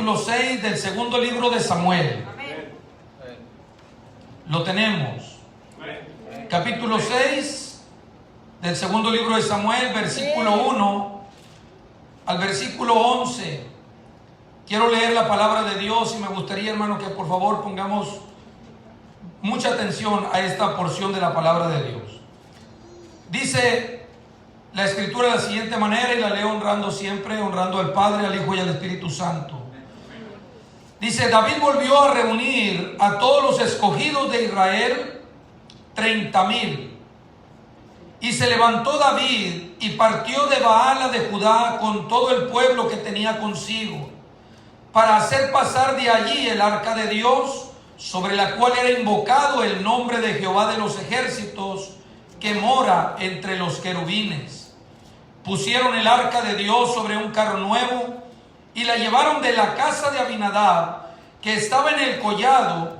capítulo 6 del segundo libro de Samuel. Amén. Lo tenemos. Capítulo 6 del segundo libro de Samuel, versículo 1 al versículo 11. Quiero leer la palabra de Dios y me gustaría, hermano, que por favor pongamos mucha atención a esta porción de la palabra de Dios. Dice la escritura de la siguiente manera, y la leo honrando siempre, honrando al Padre, al Hijo y al Espíritu Santo. Dice: David volvió a reunir a todos los escogidos de Israel, 30,000. Y se levantó David y partió de Baala de Judá con todo el pueblo que tenía consigo, para hacer pasar de allí el arca de Dios, sobre la cual era invocado el nombre de Jehová de los ejércitos, que mora entre los querubines. Pusieron el arca de Dios sobre un carro nuevo y la llevaron de la casa de Abinadab, que estaba en el collado,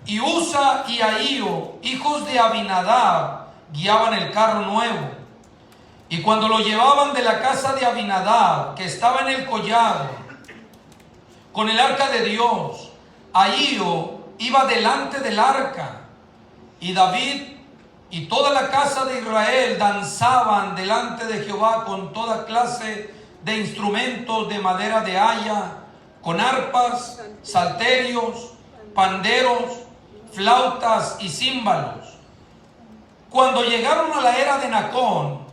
y Usa y Ahío, hijos de Abinadab, guiaban el carro nuevo. Y cuando lo llevaban de la casa de Abinadab, que estaba en el collado, con el arca de Dios, Ahío iba delante del arca, y David y toda la casa de Israel danzaban delante de Jehová con toda clase de instrumentos de madera de haya, con arpas, salterios, panderos, flautas y címbalos. Cuando llegaron a la era de Nacón,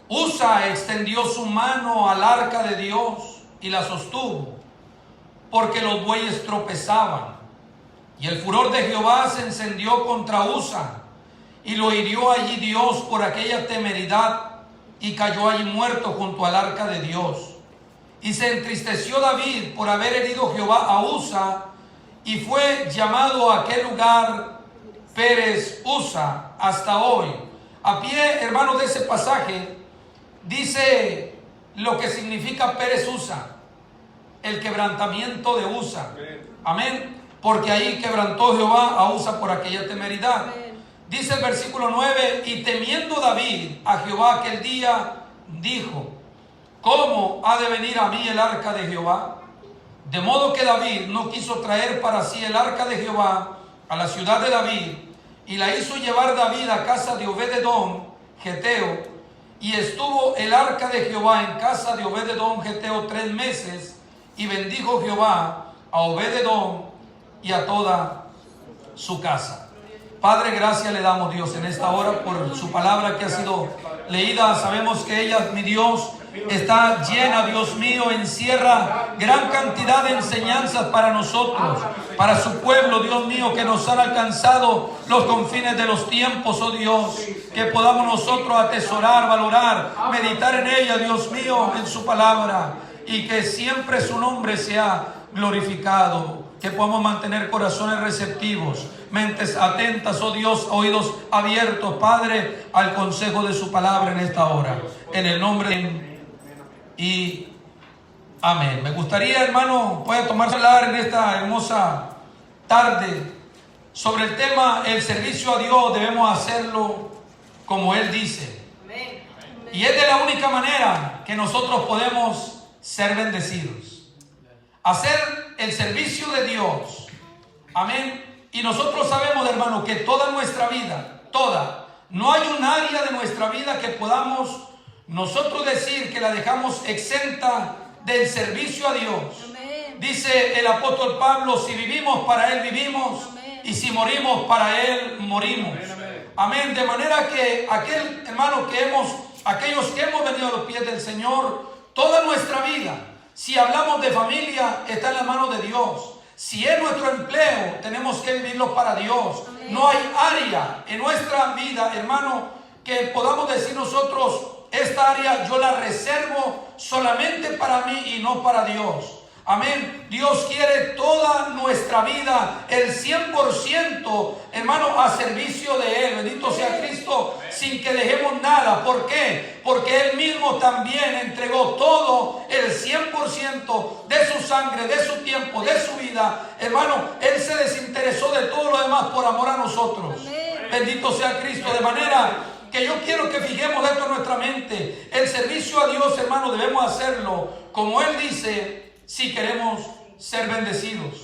Usa extendió su mano al arca de Dios y la sostuvo, porque los bueyes tropezaban. Y el furor de Jehová se encendió contra Usa, y lo hirió allí Dios por aquella temeridad, y cayó allí muerto junto al arca de Dios. Y se entristeció David por haber herido Jehová a Usa, y fue llamado a aquel lugar Pérez Usa hasta hoy. A pie, hermano, de ese pasaje dice lo que significa Pérez Usa: el quebrantamiento de Usa. Amén. Porque ahí quebrantó Jehová a Usa por aquella temeridad. Dice el versículo 9: y temiendo David a Jehová aquel día, dijo: ¿cómo ha de venir a mí el arca de Jehová? De modo que David no quiso traer para sí el arca de Jehová a la ciudad de David, y la hizo llevar David a casa de Obed-edom Geteo, y estuvo el arca de Jehová en casa de Obed-edom Geteo 3 meses, y bendijo Jehová a Obed-edom y a toda su casa. Padre, gracias le damos, Dios, en esta hora por su palabra que ha sido leída. Sabemos que ella, mi Dios, está llena, Dios mío, encierra gran cantidad de enseñanzas para nosotros, para su pueblo, Dios mío, que nos han alcanzado los confines de los tiempos, oh Dios, que podamos nosotros atesorar, valorar, meditar en ella, Dios mío, en su palabra, y que siempre su nombre sea glorificado. Que podamos mantener corazones receptivos, mentes atentas, oh Dios, oídos abiertos, Padre, al consejo de su palabra en esta hora. En el nombre de... y amén. Me gustaría, hermano, puede tomarse hablar en esta hermosa tarde sobre el tema: el servicio a Dios debemos hacerlo como Él dice. Y es de la única manera que nosotros podemos ser bendecidos. Hacer el servicio de Dios. Amén. Y nosotros sabemos, hermano, que toda nuestra vida, no hay un área de nuestra vida que podamos nosotros decir que la dejamos exenta del servicio a Dios. Amén. Dice el apóstol Pablo: si vivimos, para Él vivimos. Amén. Y si morimos, para Él morimos. Amén. Amén. De manera que aquel hermano aquellos que hemos venido a los pies del Señor, toda nuestra vida, si hablamos de familia, está en las manos de Dios. Si es nuestro empleo, tenemos que vivirlo para Dios. Amén. No hay área en nuestra vida, hermano, que podamos decir nosotros: esta área yo la reservo solamente para mí y no para Dios. Amén. Dios quiere toda nuestra vida, el 100%, hermano, a servicio de Él. Bendito sea Cristo, sin que dejemos nada. ¿Por qué? Porque Él mismo también entregó todo, el 100% de su sangre, de su tiempo, de su vida. Hermano, Él se desinteresó de todo lo demás por amor a nosotros. Amén. Bendito sea Cristo. De manera que yo quiero que fijemos esto en nuestra mente. El servicio a Dios, hermano, debemos hacerlo como Él dice, si queremos ser bendecidos.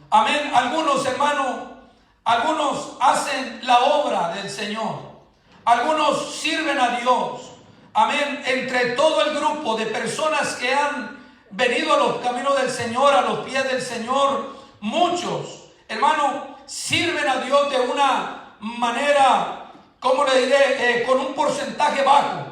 Amén. Algunos, hermano, algunos hacen la obra del Señor. Algunos sirven a Dios. Amén. Entre todo el grupo de personas que han venido a los caminos del Señor, a los pies del Señor, muchos, hermano, sirven a Dios de una manera, ¿cómo le diré? Con un porcentaje bajo.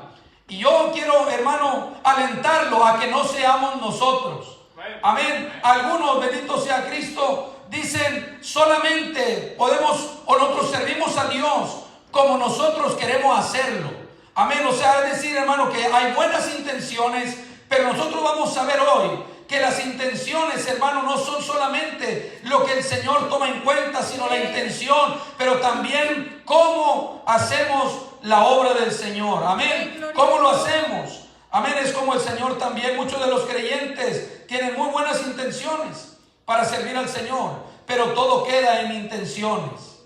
Y yo quiero, hermano, alentarlo a que no seamos nosotros. Amén. Algunos, bendito sea Cristo, dicen solamente podemos o nosotros servimos a Dios como nosotros queremos hacerlo. Amén. O sea, es decir, hermano, que hay buenas intenciones, pero nosotros vamos a ver hoy que las intenciones, hermano, no son solamente lo que el Señor toma en cuenta, sino la intención, pero también cómo hacemos la obra del Señor. Amén. ¿Cómo lo hacemos? Amén. Es como el Señor también. Muchos de los creyentes tienen muy buenas intenciones para servir al Señor, pero todo queda en intenciones.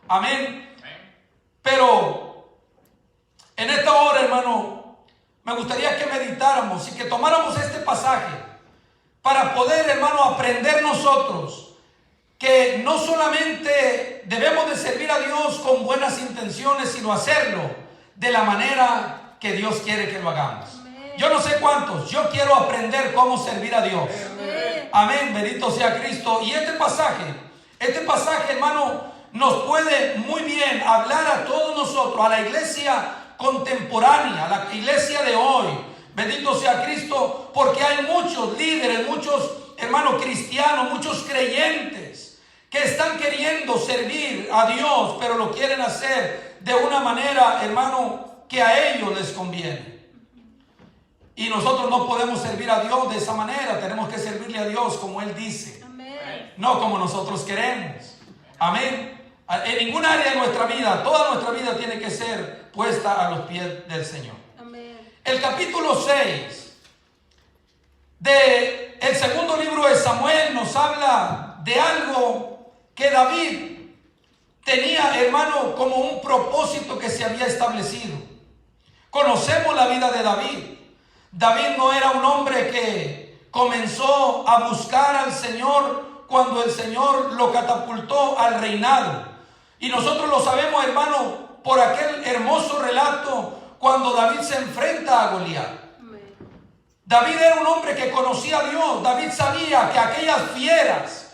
Amén. Pero en esta hora, hermano, me gustaría que meditáramos y que tomáramos este pasaje para poder, hermano, aprender nosotros que no solamente debemos de servir a Dios con buenas intenciones, sino hacerlo de la manera que Dios quiere que lo hagamos. Yo no sé cuántos, yo quiero aprender cómo servir a Dios. Amén, bendito sea Cristo. Y este pasaje, hermano, nos puede muy bien hablar a todos nosotros, a la iglesia contemporánea, a la iglesia de hoy. Bendito sea Cristo, porque hay muchos líderes, muchos hermanos cristianos, muchos creyentes que están queriendo servir a Dios, pero lo quieren hacer de una manera, hermano, que a ellos les conviene. Y nosotros no podemos servir a Dios de esa manera. Tenemos que servirle a Dios como Él dice. Amén. No como nosotros queremos. Amén. En ninguna área de nuestra vida, toda nuestra vida tiene que ser puesta a los pies del Señor. Amén. El capítulo 6 del segundo libro de Samuel nos habla de algo que David tenía, hermano, como un propósito que se había establecido. Conocemos la vida de David. David no era un hombre que comenzó a buscar al Señor cuando el Señor lo catapultó al reinado. Y nosotros lo sabemos, hermano, por aquel hermoso relato cuando David se enfrenta a Goliat. David era un hombre que conocía a Dios. David sabía que aquellas fieras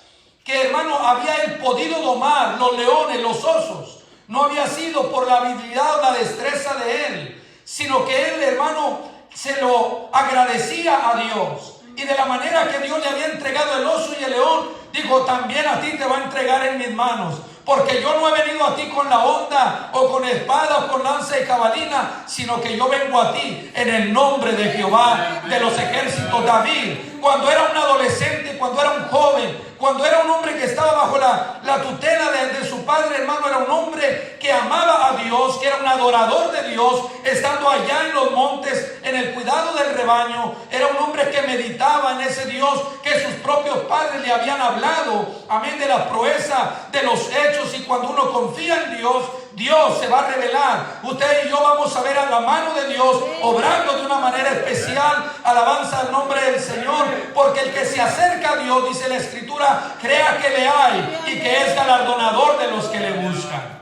que, hermano, había él podido domar, los leones, los osos, no había sido por la habilidad o la destreza de él, sino que él, hermano, se lo agradecía a Dios. Y de la manera que Dios le había entregado el oso y el león, dijo, también a ti te va a entregar en mis manos. Porque yo no he venido a ti con la onda o con espada o con lanza y jabalina, sino que yo vengo a ti en el nombre de Jehová de los ejércitos. David, cuando era un adolescente, cuando era un joven, cuando era un hombre que estaba bajo la tutela de su padre, hermano, era un hombre que amaba a Dios, que era un adorador de Dios, estando allá en los montes, en el cuidado del rebaño. Era un hombre que meditaba en ese Dios que sus propios padres le habían hablado, amén, de la proeza, de los hechos. Y cuando uno confía en Dios, Dios se va a revelar. Usted y yo vamos a ver a la mano de Dios obrando de una manera especial. Alabanza al nombre del Señor, porque el que se acerca a Dios, dice la Escritura, crea que le hay y que es galardonador de los que le buscan.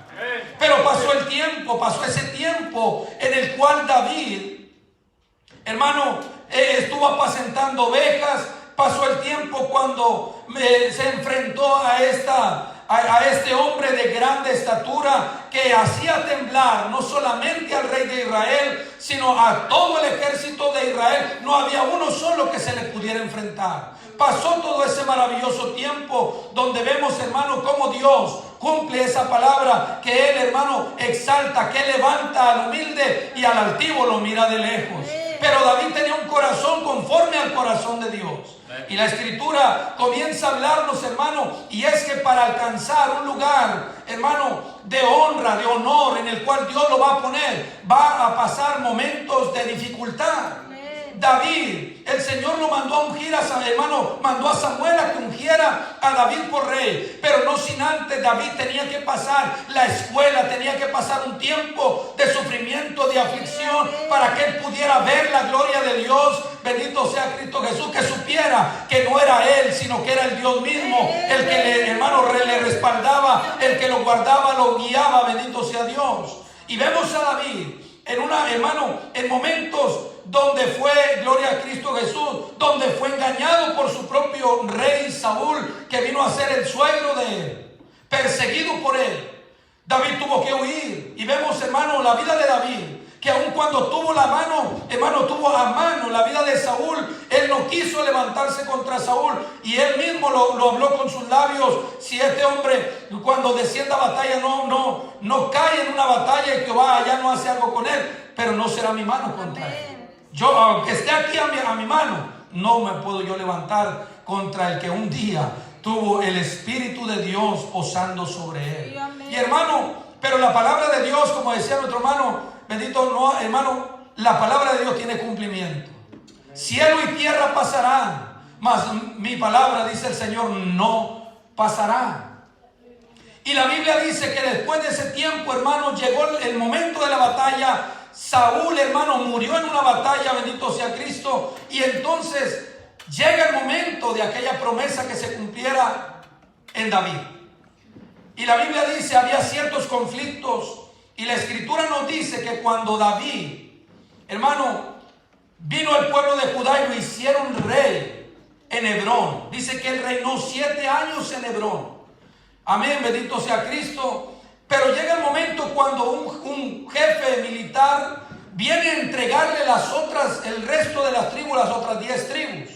Pero pasó el tiempo, pasó ese tiempo en el cual David, hermano, estuvo apacentando ovejas. Pasó el tiempo cuando se enfrentó a este hombre de grande estatura que hacía temblar no solamente al rey de Israel, sino a todo el ejército de Israel. No había uno solo que se le pudiera enfrentar. Pasó todo ese maravilloso tiempo donde vemos, hermano, cómo Dios cumple esa palabra que Él, hermano, exalta, que levanta al humilde y al altivo lo mira de lejos. Pero David tenía un corazón conforme al corazón de Dios. Y la Escritura comienza a hablarnos, hermano, y es que para alcanzar un lugar, hermano, de honra, de honor, en el cual Dios lo va a poner, va a pasar momentos de dificultad. David, el Señor lo mandó a ungir mandó a Samuel a que ungiera a David por rey, pero no sin antes David tenía que pasar la escuela, tenía que pasar un tiempo de sufrimiento, de aflicción, para que él pudiera ver la gloria de Dios. Bendito sea Cristo Jesús, que supiera que no era él, sino que era el Dios mismo, el que le respaldaba, el que lo guardaba, lo guiaba. Bendito sea Dios. Y vemos a David en momentos donde fue, gloria a Cristo Jesús, donde fue engañado por su propio rey Saúl, que vino a ser el suegro de él, perseguido por él. David tuvo que huir. Y vemos, hermano, la vida de David, que aun cuando tuvo tuvo a mano la vida de Saúl, él no quiso levantarse contra Saúl, y él mismo lo habló con sus labios: si este hombre cuando descienda a batalla no cae en una batalla, y Jehová ya no hace algo con él, pero no será mi mano contra él. Yo, aunque esté aquí a mi mano, no me puedo yo levantar contra el que un día tuvo el Espíritu de Dios posando sobre él. Y hermano, pero la palabra de Dios, como decía nuestro hermano, bendito, no, hermano, la palabra de Dios tiene cumplimiento. Cielo y tierra pasarán, mas mi palabra, dice el Señor, no pasará. Y la Biblia dice que después de ese tiempo, hermano, llegó el momento de la batalla. Saúl, hermano, murió en una batalla, bendito sea Cristo. Y entonces llega el momento de aquella promesa que se cumpliera en David. Y la Biblia dice, había ciertos conflictos. Y la Escritura nos dice que cuando David, hermano, vino el pueblo de Judá y lo hicieron rey en Hebrón. Dice que él reinó 7 años en Hebrón. Amén, bendito sea Cristo. Pero llega el momento cuando un jefe militar viene a entregarle el resto de las tribus, las otras 10 tribus.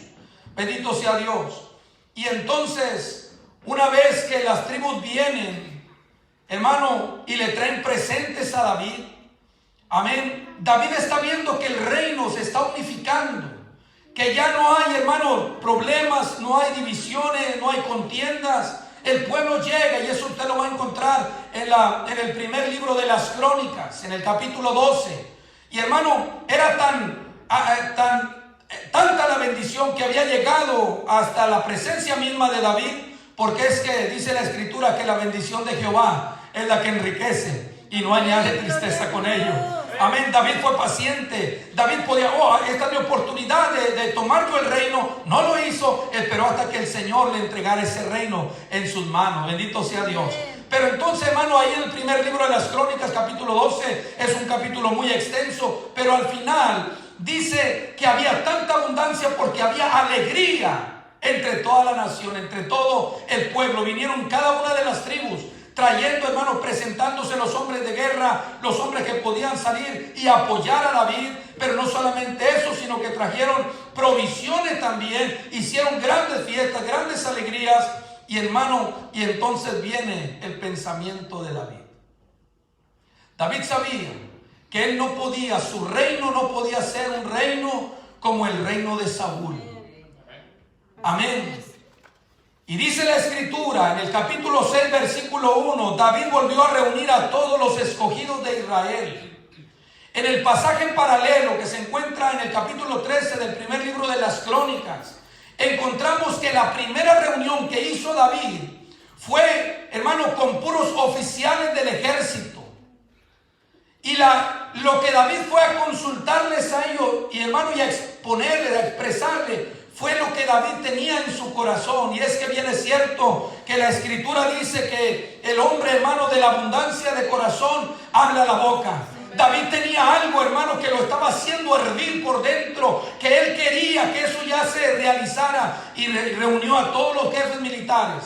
Bendito sea Dios. Y entonces, una vez que las tribus vienen, hermano, y le traen presentes a David, amén, David está viendo que el reino se está unificando, que ya no hay, hermano, problemas, no hay divisiones, no hay contiendas. El pueblo llega, y eso usted lo va a encontrar en el primer libro de las Crónicas, en el capítulo 12. Y hermano, era tanta la bendición que había llegado hasta la presencia misma de David, porque es que dice la Escritura que la bendición de Jehová es la que enriquece y no añade tristeza con ello. Amén. David fue paciente. David podía, esta es mi oportunidad de tomar yo el reino. No lo hizo, esperó hasta que el Señor le entregara ese reino en sus manos. Bendito sea Dios. Pero entonces, hermano, ahí en el primer libro de las Crónicas, capítulo 12, es un capítulo muy extenso, pero al final dice que había tanta abundancia porque había alegría entre toda la nación, entre todo el pueblo. Vinieron cada una de las tribus trayendo, hermanos, presentándose los hombres de guerra, los hombres que podían salir y apoyar a David. Pero no solamente eso, sino que trajeron provisiones también, hicieron grandes fiestas, grandes alegrías. Y hermano, y entonces viene el pensamiento de David. David sabía que él no podía, su reino no podía ser un reino como el reino de Saúl. Amén. Y dice la Escritura en el capítulo 6, versículo 1, David volvió a reunir a todos los escogidos de Israel. En el pasaje paralelo que se encuentra en el capítulo 13 del primer libro de las Crónicas, encontramos que la primera reunión que hizo David fue, hermano, con puros oficiales del ejército. Y lo que David fue a consultarles a ellos, y hermano, y a exponerle, a expresarle, fue lo que David tenía en su corazón. Y es que bien es cierto que la Escritura dice que el hombre, hermano, de la abundancia de corazón habla la boca. David tenía algo, hermano, que lo estaba haciendo hervir por dentro, que él quería que eso ya se realizara, y reunió a todos los jefes militares.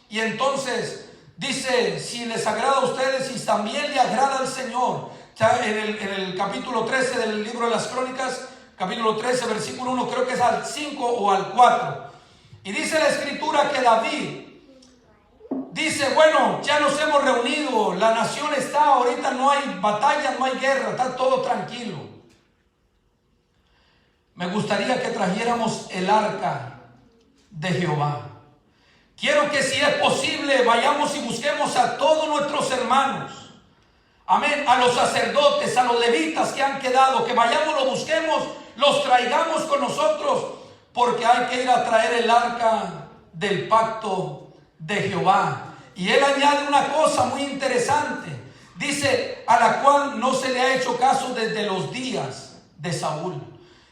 Y entonces dice, si les agrada a ustedes y también le agrada al Señor. En el capítulo 13 del libro de las Crónicas, capítulo 13, versículo 1, creo que es al 5 o al 4. Y dice la Escritura que David dice, bueno, ya nos hemos reunido, la nación está, ahorita no hay batalla, no hay guerra, está todo tranquilo. Me gustaría que trajéramos el arca de Jehová. Quiero que, si es posible, vayamos y busquemos a todos nuestros hermanos. Amén. A los sacerdotes, a los levitas que han quedado, que vayamos, lo busquemos, los traigamos con nosotros, porque hay que ir a traer el arca del pacto de Jehová. Y él añade una cosa muy interesante. Dice, a la cual no se le ha hecho caso desde los días de Saúl.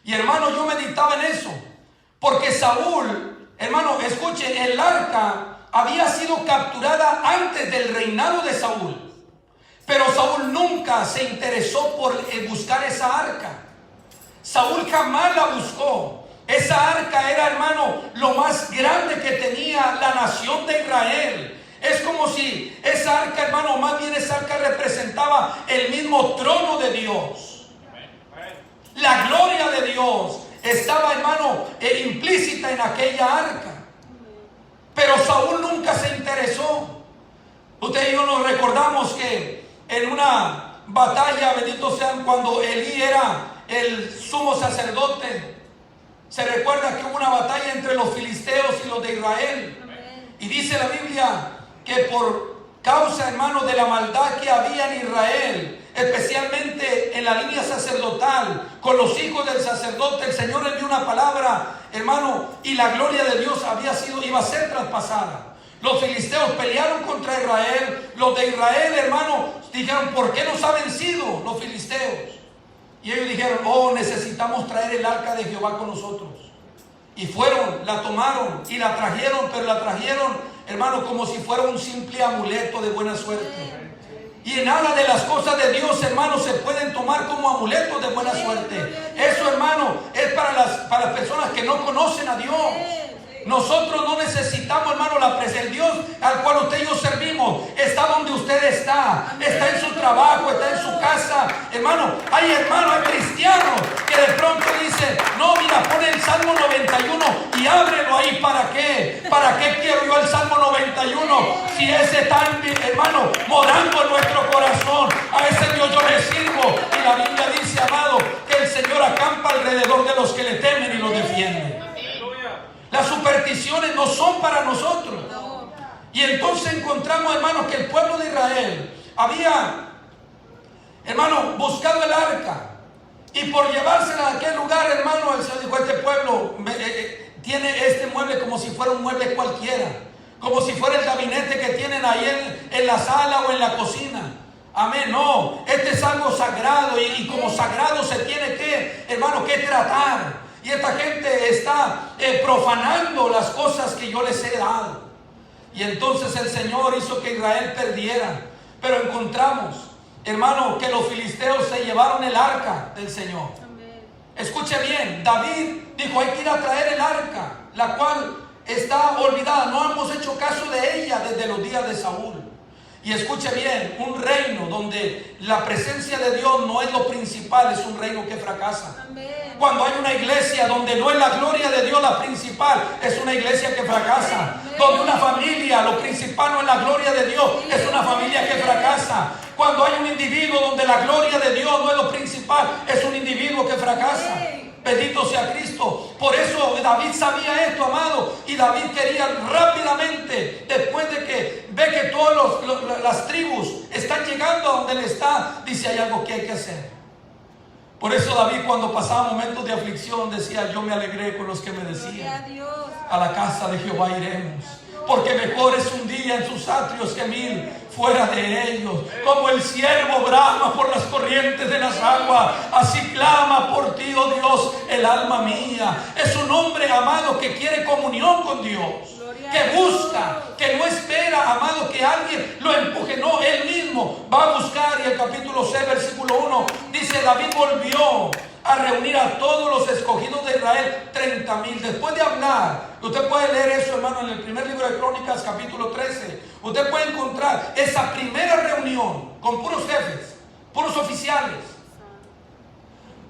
Y hermano, yo meditaba en eso, porque Saúl, hermano, escuche, el arca había sido capturada antes del reinado de Saúl, pero Saúl nunca se interesó por buscar esa arca. Saúl jamás la buscó. Esa arca era, hermano, lo más grande que tenía la nación de Israel. Es como si esa arca, hermano, más bien esa arca representaba el mismo trono de Dios. La gloria de Dios estaba, hermano, implícita en aquella arca. Pero Saúl nunca se interesó. Usted y yo nos recordamos que en una batalla, bendito sean, cuando Elí era el sumo sacerdote, se recuerda que hubo una batalla entre los filisteos y los de Israel. Y dice la Biblia que por causa, hermano, de la maldad que había en Israel, especialmente en la línea sacerdotal, con los hijos del sacerdote, el Señor envió una palabra, hermano, y la gloria de Dios iba a ser traspasada. Los filisteos pelearon contra Israel. Los de Israel, hermano, dijeron, ¿por qué nos ha vencido los filisteos? Y ellos dijeron, oh, necesitamos traer el arca de Jehová con nosotros. Y fueron, la tomaron y la trajeron, pero la trajeron, hermano, como si fuera un simple amuleto de buena suerte. Y nada de las cosas de Dios, hermano, se pueden tomar como amuletos de buena suerte. Eso, hermano, es para las personas que no conocen a Dios. Nosotros no necesitamos, hermano, la presencia. El Dios al cual usted y yo servimos está donde usted está en su trabajo, está en su casa. Hermano, hay cristianos que de pronto dicen, no, mira, pon el Salmo 91 y ábrelo ahí. ¿Para qué? ¿Para qué quiero yo el Salmo 91? Si ese está, hermano, morando en nuestro corazón. A ese Dios yo le sirvo. Y la Biblia dice, amado, que el Señor acampa alrededor de los que le temen y los defiende. Las supersticiones no son para nosotros. Y entonces encontramos, hermanos, que el pueblo de Israel había, hermano, buscado el arca. Y por llevársela a aquel lugar, hermano, el Señor dijo, este pueblo tiene este mueble como si fuera un mueble cualquiera. Como si fuera el gabinete que tienen ahí en la sala o en la cocina. Amén, no. Este es algo sagrado y como sagrado se tiene que, hermano, que tratar. Y esta gente está profanando las cosas que yo les he dado. Y entonces el Señor hizo que Israel perdiera. Pero encontramos, hermano, que los filisteos se llevaron el arca del Señor. Amén. Escuche bien, David dijo, hay que ir a traer el arca, la cual está olvidada. No hemos hecho caso de ella desde los días de Saúl. Y escuche bien, un reino donde la presencia de Dios no es lo principal, es un reino que fracasa. Amén. Cuando hay una iglesia donde no es la gloria de Dios la principal, es una iglesia que fracasa. Amén. Donde una familia, lo principal no es la gloria de Dios, es una familia que fracasa. Cuando hay un individuo donde la gloria de Dios no es lo principal, es un individuo que fracasa. Amén. Bendito sea Cristo. Por eso David sabía esto, amado. Y David quería rápidamente, después de que ve que todas las tribus están llegando a donde él está, dice, hay algo que hay que hacer. Por eso David, cuando pasaba momentos de aflicción, decía, yo me alegré con los que me decían, a la casa de Jehová iremos, porque mejor es un día en sus atrios que 1000 fuera de ellos. Como el ciervo brama por las corrientes de las aguas, así clama por ti, oh Dios, el alma mía. Es un hombre, amado, que quiere comunión con Dios, que busca, que no espera, amado, que alguien lo empuje. No, él mismo va a buscar. Y el capítulo 6, versículo 1 dice, David volvió a reunir a todos los escogidos de Israel, 30,000. Después de hablar, usted puede leer eso, hermano, en el primer libro de Crónicas, capítulo 13. Usted puede encontrar esa primera reunión con puros jefes, puros oficiales,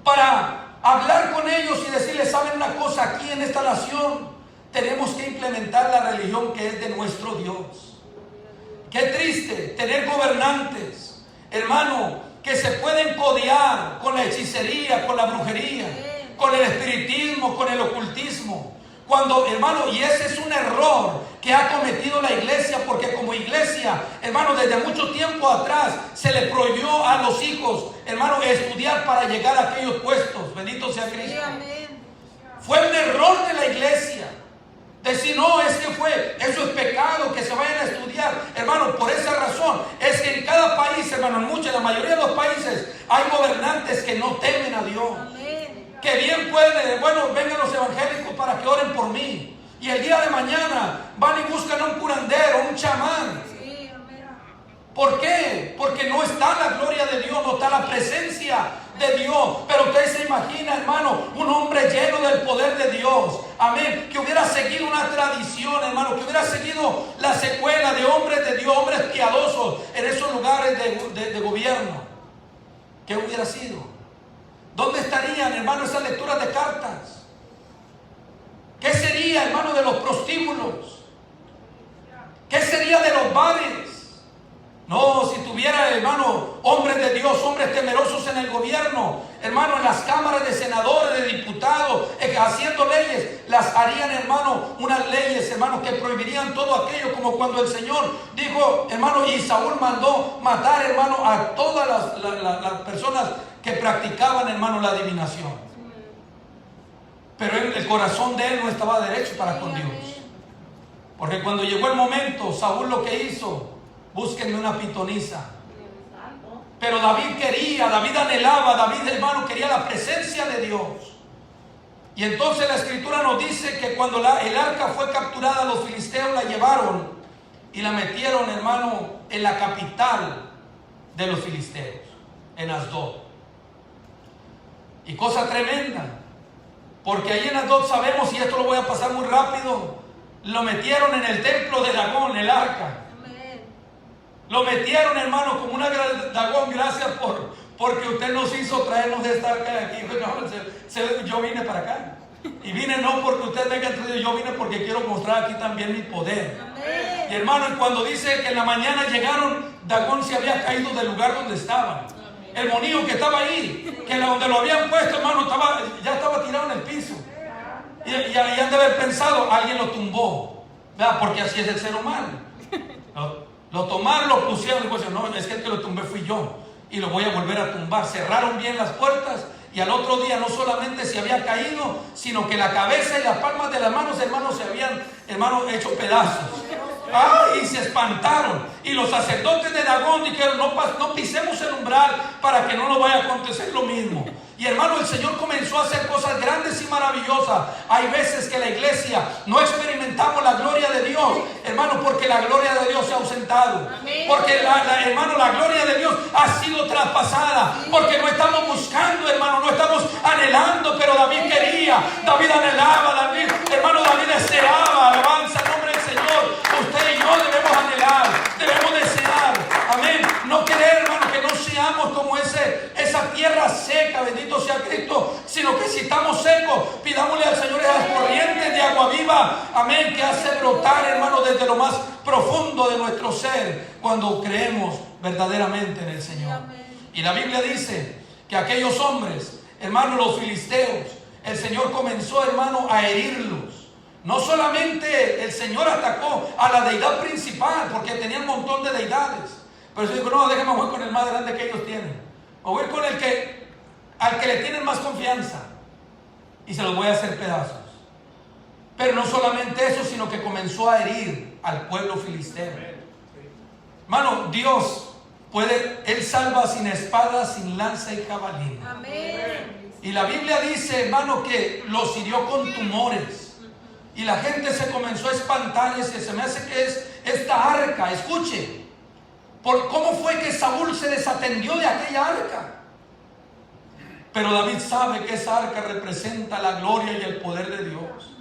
para hablar con ellos y decirles, ¿saben una cosa? Aquí en esta nación tenemos que implementar la religión que es de nuestro Dios. Qué triste tener gobernantes, hermano, que se pueden codear con la hechicería, con la brujería, con el espiritismo, con el ocultismo. Cuando, hermano, y ese es un error que ha cometido la iglesia, porque como iglesia, hermano, hermano, desde mucho tiempo atrás se le prohibió a los hijos, hermano, estudiar para llegar a aquellos puestos. Bendito sea Cristo. Sí, amén. Fue un error de la iglesia. Decir, no, es que eso es pecado, que se vayan a estudiar. Hermano, por esa razón, es que en cada país, hermano, en la mayoría de los países, hay gobernantes que no temen a Dios. Amén. Que bien pueden, bueno, vengan los evangélicos para que oren por mí. Y el día de mañana van y buscan a un curandero, un chamán. Sí, amén. ¿Por qué? Porque no está la gloria de Dios, no está la presencia de Dios. Pero usted se imagina, hermano, un hombre lleno del poder de Dios, amén, que hubiera seguido una tradición, hermano, que hubiera seguido la secuela de hombres de Dios, hombres piadosos en esos lugares de gobierno. ¿Qué hubiera sido? ¿Dónde estarían, hermano, esas lecturas de cartas? ¿Qué sería, hermano, de los prostíbulos? ¿Qué sería de los bares? No, si tuviera, hermano, hombres de Dios, hombres temerosos en el gobierno, hermano, en las cámaras de senadores, de diputados, haciendo leyes, las harían, hermano, unas leyes, hermano, que prohibirían todo aquello, como cuando el Señor dijo, hermano, y Saúl mandó matar, hermano, a todas las personas que practicaban, hermano, la adivinación. Pero el corazón de él no estaba derecho para con Dios. Porque cuando llegó el momento, Saúl lo que hizo, búsquenme una pitonisa. Pero David anhelaba, David, hermano, quería la presencia de Dios. Y entonces la escritura nos dice que cuando el arca fue capturada, los filisteos la llevaron y la metieron, hermano, en la capital de los filisteos, en Asdod. Y cosa tremenda, porque ahí en Asdod sabemos, y esto lo voy a pasar muy rápido, lo metieron en el templo de Dagón, el arca. Lo metieron, hermano, como una Dagón. Gracias porque usted nos hizo traernos esta arca de aquí. Yo vine para acá. Y vine no porque usted venga, yo vine porque quiero mostrar aquí también mi poder. Amén. Y hermano, cuando dice que en la mañana llegaron, Dagón se había caído del lugar donde estaba. El monillo que estaba ahí, que donde lo habían puesto, hermano, ya estaba tirado en el piso. Y han de haber pensado, alguien lo tumbó, ¿verdad? Porque así es el ser humano. Lo tomaron, lo pusieron, y pues, no, es que el que lo tumbé fui yo, y lo voy a volver a tumbar. Cerraron bien las puertas, y al otro día no solamente se había caído, sino que la cabeza y las palmas de las manos, hermanos, se habían, hermanos, hecho pedazos. Y se espantaron. Y los sacerdotes de Dagón dijeron, no pisemos el umbral para que no nos vaya a acontecer lo mismo. Y hermano, el Señor comenzó a hacer cosas grandes y maravillosas. Hay veces que la iglesia no experimentamos la gloria de Dios, hermano, porque la gloria de Dios se ha ausentado. Porque hermano, la gloria de Dios ha sido traspasada. Porque no estamos buscando, hermano, no estamos anhelando. Pero David quería, David anhelaba, hermano, David deseaba. Alabanza al nombre del Señor. Usted y yo debemos anhelar, debemos desear. Amén. No querer, hermano, que no seamos como esa tierra seca, bendito sea Cristo, sino que si estamos secos, pidámosle al Señor esas corrientes de agua viva, amén, que hace brotar, hermano, desde lo más profundo de nuestro ser, cuando creemos verdaderamente en el Señor. Y la Biblia dice que aquellos hombres, hermano, los filisteos, el Señor comenzó, hermano, a herirlos. No solamente el Señor atacó a la deidad principal, porque tenía un montón de deidades, pero el Señor dijo, no, déjame voy con el más grande que ellos tienen, o voy con al que le tienen más confianza, y se los voy a hacer pedazos. Pero no solamente eso, sino que comenzó a herir al pueblo filisteo. Hermano, Dios Él salva sin espada, sin lanza y jabalina. Amén. Y la Biblia dice, hermano, que los hirió con tumores. Y la gente se comenzó a espantar y se me hace que es esta arca. Escuche, ¿cómo fue que Saúl se desatendió de aquella arca? Pero David sabe que esa arca representa la gloria y el poder de Dios.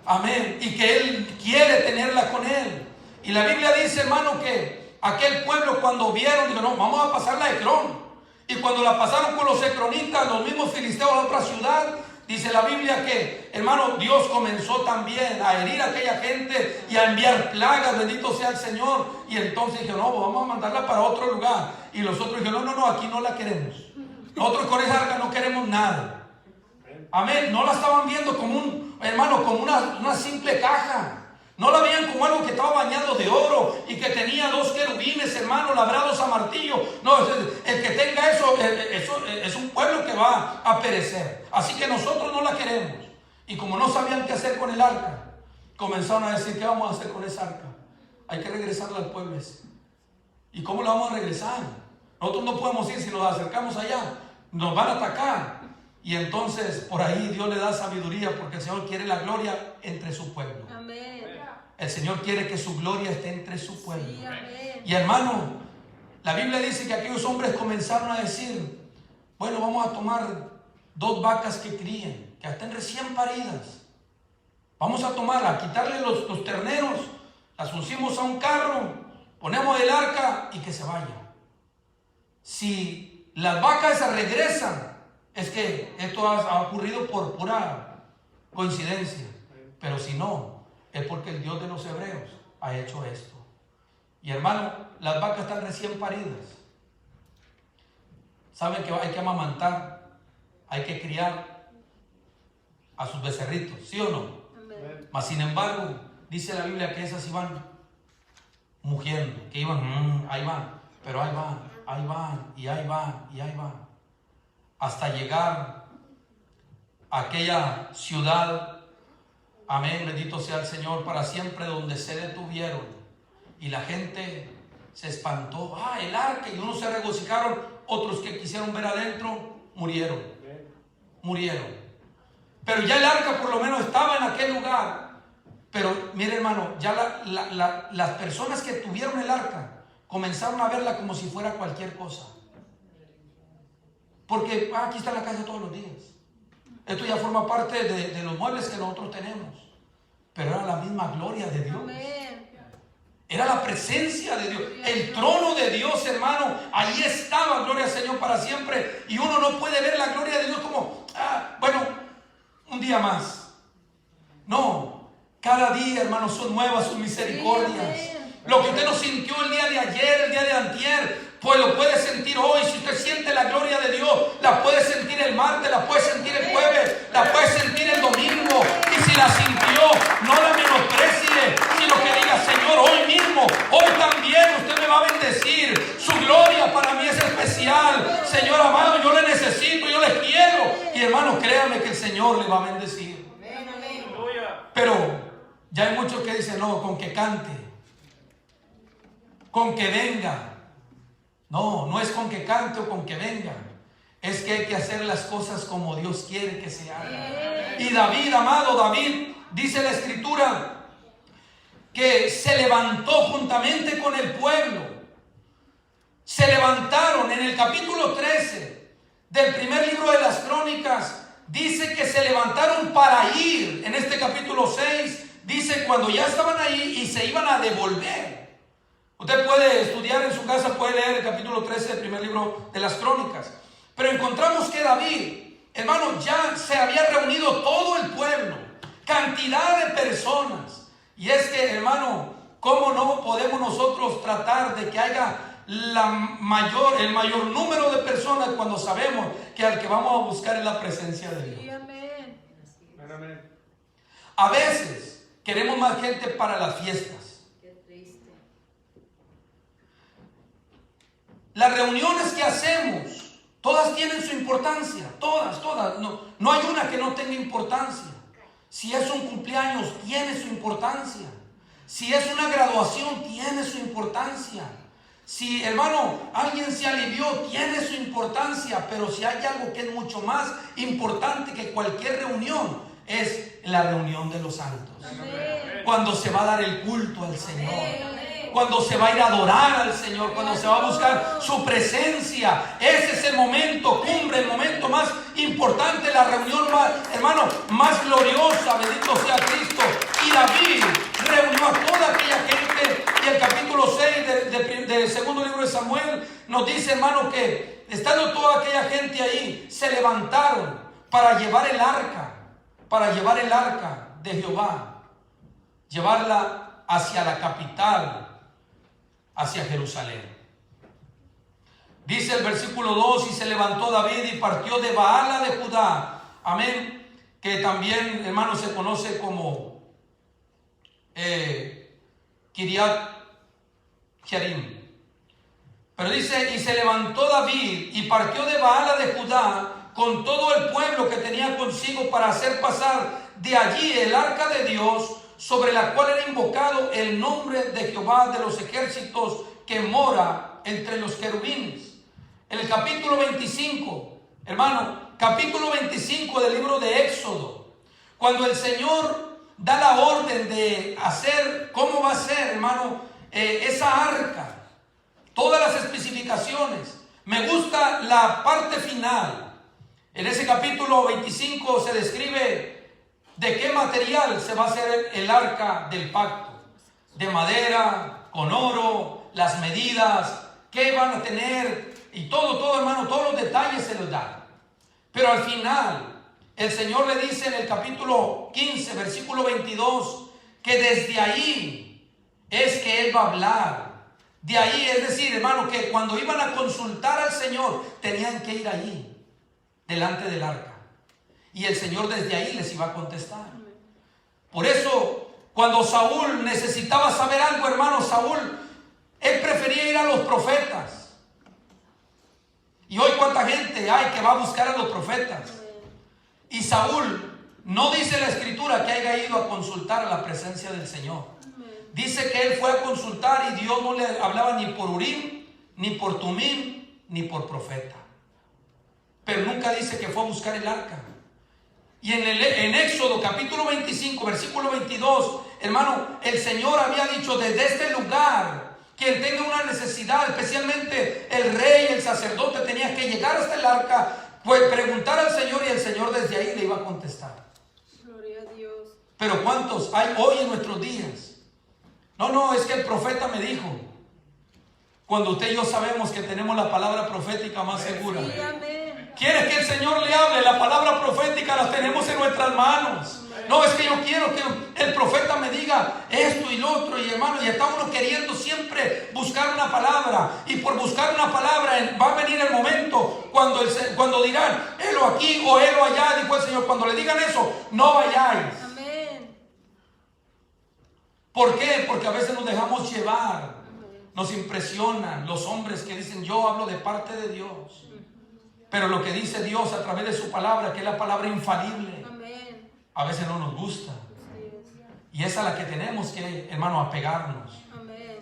Amén. Y que él quiere tenerla con él. Y la Biblia dice, hermano, que aquel pueblo cuando vieron, dijo, no, vamos a pasarla a Ecrón. Y cuando la pasaron con los ecronitas, los mismos filisteos a otra ciudad, dice la Biblia que, hermano, Dios comenzó también a herir a aquella gente y a enviar plagas, bendito sea el Señor. Y entonces dijeron, no, vamos a mandarla para otro lugar. Y los otros dijeron, no, aquí no la queremos. Nosotros con esa arca no queremos nada. Amén. No la estaban viendo como como una simple caja. No la veían como algo que estaba bañado de oro y que tenía dos querubines, hermano. labrados a martillo. No, el que tenga eso es un pueblo que va a perecer. Así que nosotros no la queremos. Y como no sabían qué hacer con el arca, comenzaron a decir: ¿qué vamos a hacer con esa arca? Hay que regresarla al pueblo ese. ¿Y cómo la vamos a regresar? Nosotros no podemos ir. Si nos acercamos allá, nos van a atacar. Y entonces por ahí Dios le da sabiduría, porque el Señor quiere la gloria entre su pueblo. Amén. El Señor quiere que su gloria esté entre su pueblo. Sí, amén. Y hermano, la Biblia dice que aquellos hombres comenzaron a decir: bueno, vamos a tomar 2 vacas que críen, que estén recién paridas. Vamos a tomarla, a quitarle los terneros, las pusimos a un carro, ponemos el arca y que se vaya. Si las vacas se regresan, es que esto ha ocurrido por pura coincidencia. Pero si no, es porque el Dios de los hebreos ha hecho esto. Y hermano, las vacas están recién paridas. Saben que hay que amamantar, hay que criar a sus becerritos, ¿sí o no? Amén. Mas sin embargo, dice la Biblia que esas iban mugiendo, que iban, ahí van, pero ahí van, ahí van, y ahí van, y ahí van, hasta llegar a aquella ciudad, amén, bendito sea el Señor para siempre, donde se detuvieron. Y la gente se espantó: el arca. Y unos se regocijaron, otros que quisieron ver adentro murieron. Pero ya el arca por lo menos estaba en aquel lugar. Pero mire, hermano, ya las personas que tuvieron el arca comenzaron a verla como si fuera cualquier cosa. Porque aquí está la casa todos los días. Esto ya forma parte de los muebles que nosotros tenemos. Pero era la misma gloria de Dios. Amén. Era la presencia de Dios, el trono de Dios, hermano. Ahí estaba, gloria al Señor para siempre. Y uno no puede ver la gloria de Dios como, bueno, un día más. No, cada día, hermano, son nuevas sus misericordias. Lo que usted no sintió el día de ayer, el día de antier, pues lo puede sentir hoy. Si usted siente la gloria de Dios, la puede sentir el martes, la puede sentir el jueves, la puede sentir el domingo. Y si la sintió, no la menosprecie, sino que diga: Señor, hoy mismo, hoy también usted me va a bendecir. Su gloria para mí es especial. Señor amado, yo le necesito, yo le quiero. Y hermano, créame que el Señor le va a bendecir. Pero ya hay muchos que dicen: no, con que cante, con que venga. No, no es con que cante o con que venga. Es que hay que hacer las cosas como Dios quiere que se hagan. Y David, amado David, dice la Escritura que se levantó juntamente con el pueblo. Se levantaron en el capítulo 13 del primer libro de las Crónicas. Dice que se levantaron para ir. En este capítulo 6 dice cuando ya estaban ahí y se iban a devolver. Usted puede estudiar en su casa, puede leer el capítulo 13 del primer libro de las Crónicas. Pero encontramos que David, hermano, ya se había reunido todo el pueblo, cantidad de personas. Y es que, hermano, ¿cómo no podemos nosotros tratar de que haya el mayor número de personas cuando sabemos que al que vamos a buscar es la presencia de Dios? Sí, amén. A veces queremos más gente para las fiestas. Las reuniones que hacemos, todas tienen su importancia, todas. No hay una que no tenga importancia. Si es un cumpleaños, tiene su importancia. Si es una graduación, tiene su importancia. Si, hermano, alguien se alivió, tiene su importancia. Pero si hay algo que es mucho más importante que cualquier reunión, es la reunión de los santos. Amén. Cuando se va a dar el culto al Señor. Amén. Cuando se va a ir a adorar al Señor, cuando se va a buscar su presencia. Ese es el momento cumbre, el momento más importante, la reunión más, hermano, más gloriosa, bendito sea Cristo. Y David reunió a toda aquella gente. Y el capítulo 6 del segundo libro de Samuel nos dice, hermano, que estando toda aquella gente ahí, se levantaron para llevar el arca de Jehová, llevarla hacia la capital, hacia Jerusalén. Dice el versículo 2: y se levantó David y partió de Baala de Judá. Amén. Que también, hermano, se conoce como Kiriat Jearim. Pero dice, y se levantó David y partió de Baala de Judá con todo el pueblo que tenía consigo para hacer pasar de allí el arca de Dios, sobre la cual era invocado el nombre de Jehová de los ejércitos, que mora entre los querubines. En el capítulo 25, hermano, capítulo 25 del libro de Éxodo, cuando el Señor da la orden de hacer, cómo va a ser, hermano, esa arca, todas las especificaciones. Me gusta la parte final. En ese capítulo 25 se describe de qué material se va a hacer el arca del pacto. De madera, con oro, las medidas, qué van a tener, y todo, hermano, todos los detalles se los da. Pero al final, el Señor le dice en el capítulo 15, versículo 22, que desde ahí es que Él va a hablar. De ahí, es decir, hermano, que cuando iban a consultar al Señor, tenían que ir allí, delante del arca. Y el Señor desde ahí les iba a contestar. Por eso, cuando Saúl necesitaba saber algo, hermano, él prefería ir a los profetas. Y hoy cuánta gente hay que va a buscar a los profetas. Y Saúl, no dice la Escritura que haya ido a consultar a la presencia del Señor. Dice que él fue a consultar y Dios no le hablaba ni por Urim, ni por Tumim, ni por profeta. Pero nunca dice que fue a buscar el arca. Y en Éxodo capítulo 25, versículo 22, hermano, el Señor había dicho desde este lugar, quien tenga una necesidad, especialmente el rey, el sacerdote, tenía que llegar hasta el arca, pues preguntar al Señor, y el Señor desde ahí le iba a contestar. Gloria a Dios. Pero ¿cuántos hay hoy en nuestros días? No, es que el profeta me dijo. Cuando usted y yo sabemos que tenemos la palabra profética más segura. Sí, amén. ¿Quieres que el Señor le hable? La palabra profética la tenemos en nuestras manos. No, es que yo quiero que el profeta me diga esto y lo otro, y hermano, y está uno queriendo siempre buscar una palabra, y por buscar una palabra va a venir el momento cuando dirán, helo aquí o helo allá, dijo el Señor. Cuando le digan eso, no vayáis. Amén. ¿Por qué? Porque a veces nos dejamos llevar, nos impresionan los hombres que dicen, yo hablo de parte de Dios. Pero lo que dice Dios a través de su palabra, que es la palabra infalible, Amén. a veces no nos gusta. Y esa es la que tenemos que, hermano, apegarnos. Amén.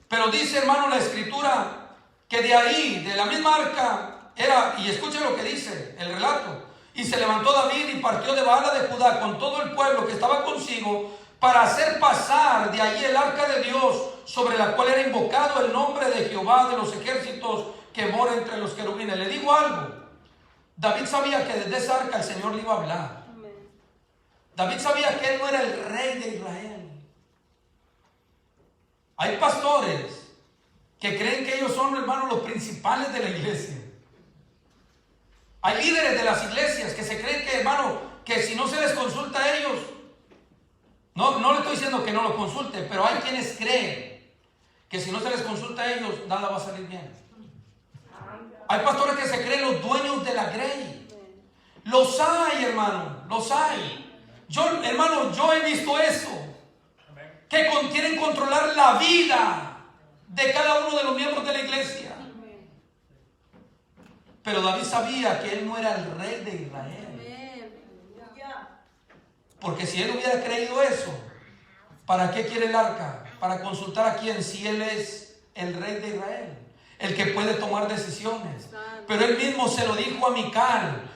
Pero dice, hermano, la Escritura, que de ahí, de la misma arca, y escuchen lo que dice el relato, y se levantó David y partió de Baala de Judá con todo el pueblo que estaba consigo, para hacer pasar de allí el arca de Dios, sobre la cual era invocado el nombre de Jehová de los ejércitos, que mora entre los querubines. Le digo algo, David sabía que desde esa arca el Señor le iba a hablar. Amén. David sabía que él no era el rey de Israel. Hay pastores que creen que ellos son, hermanos, los principales de la iglesia. Hay líderes de las iglesias que se creen que, hermano, que si no se les consulta a ellos, no le estoy diciendo que no lo consulte, pero hay quienes creen que si no se les consulta a ellos, nada va a salir bien. Hay pastores que se creen los dueños de la grey. Los hay, hermano, los hay. Yo he visto eso. Que quieren controlar la vida de cada uno de los miembros de la iglesia. Pero David sabía que él no era el rey de Israel. Porque si él hubiera creído eso, ¿para qué quiere el arca? ¿Para consultar a quién? Si él es el rey de Israel, el que puede tomar decisiones. Pero él mismo se lo dijo a Mical: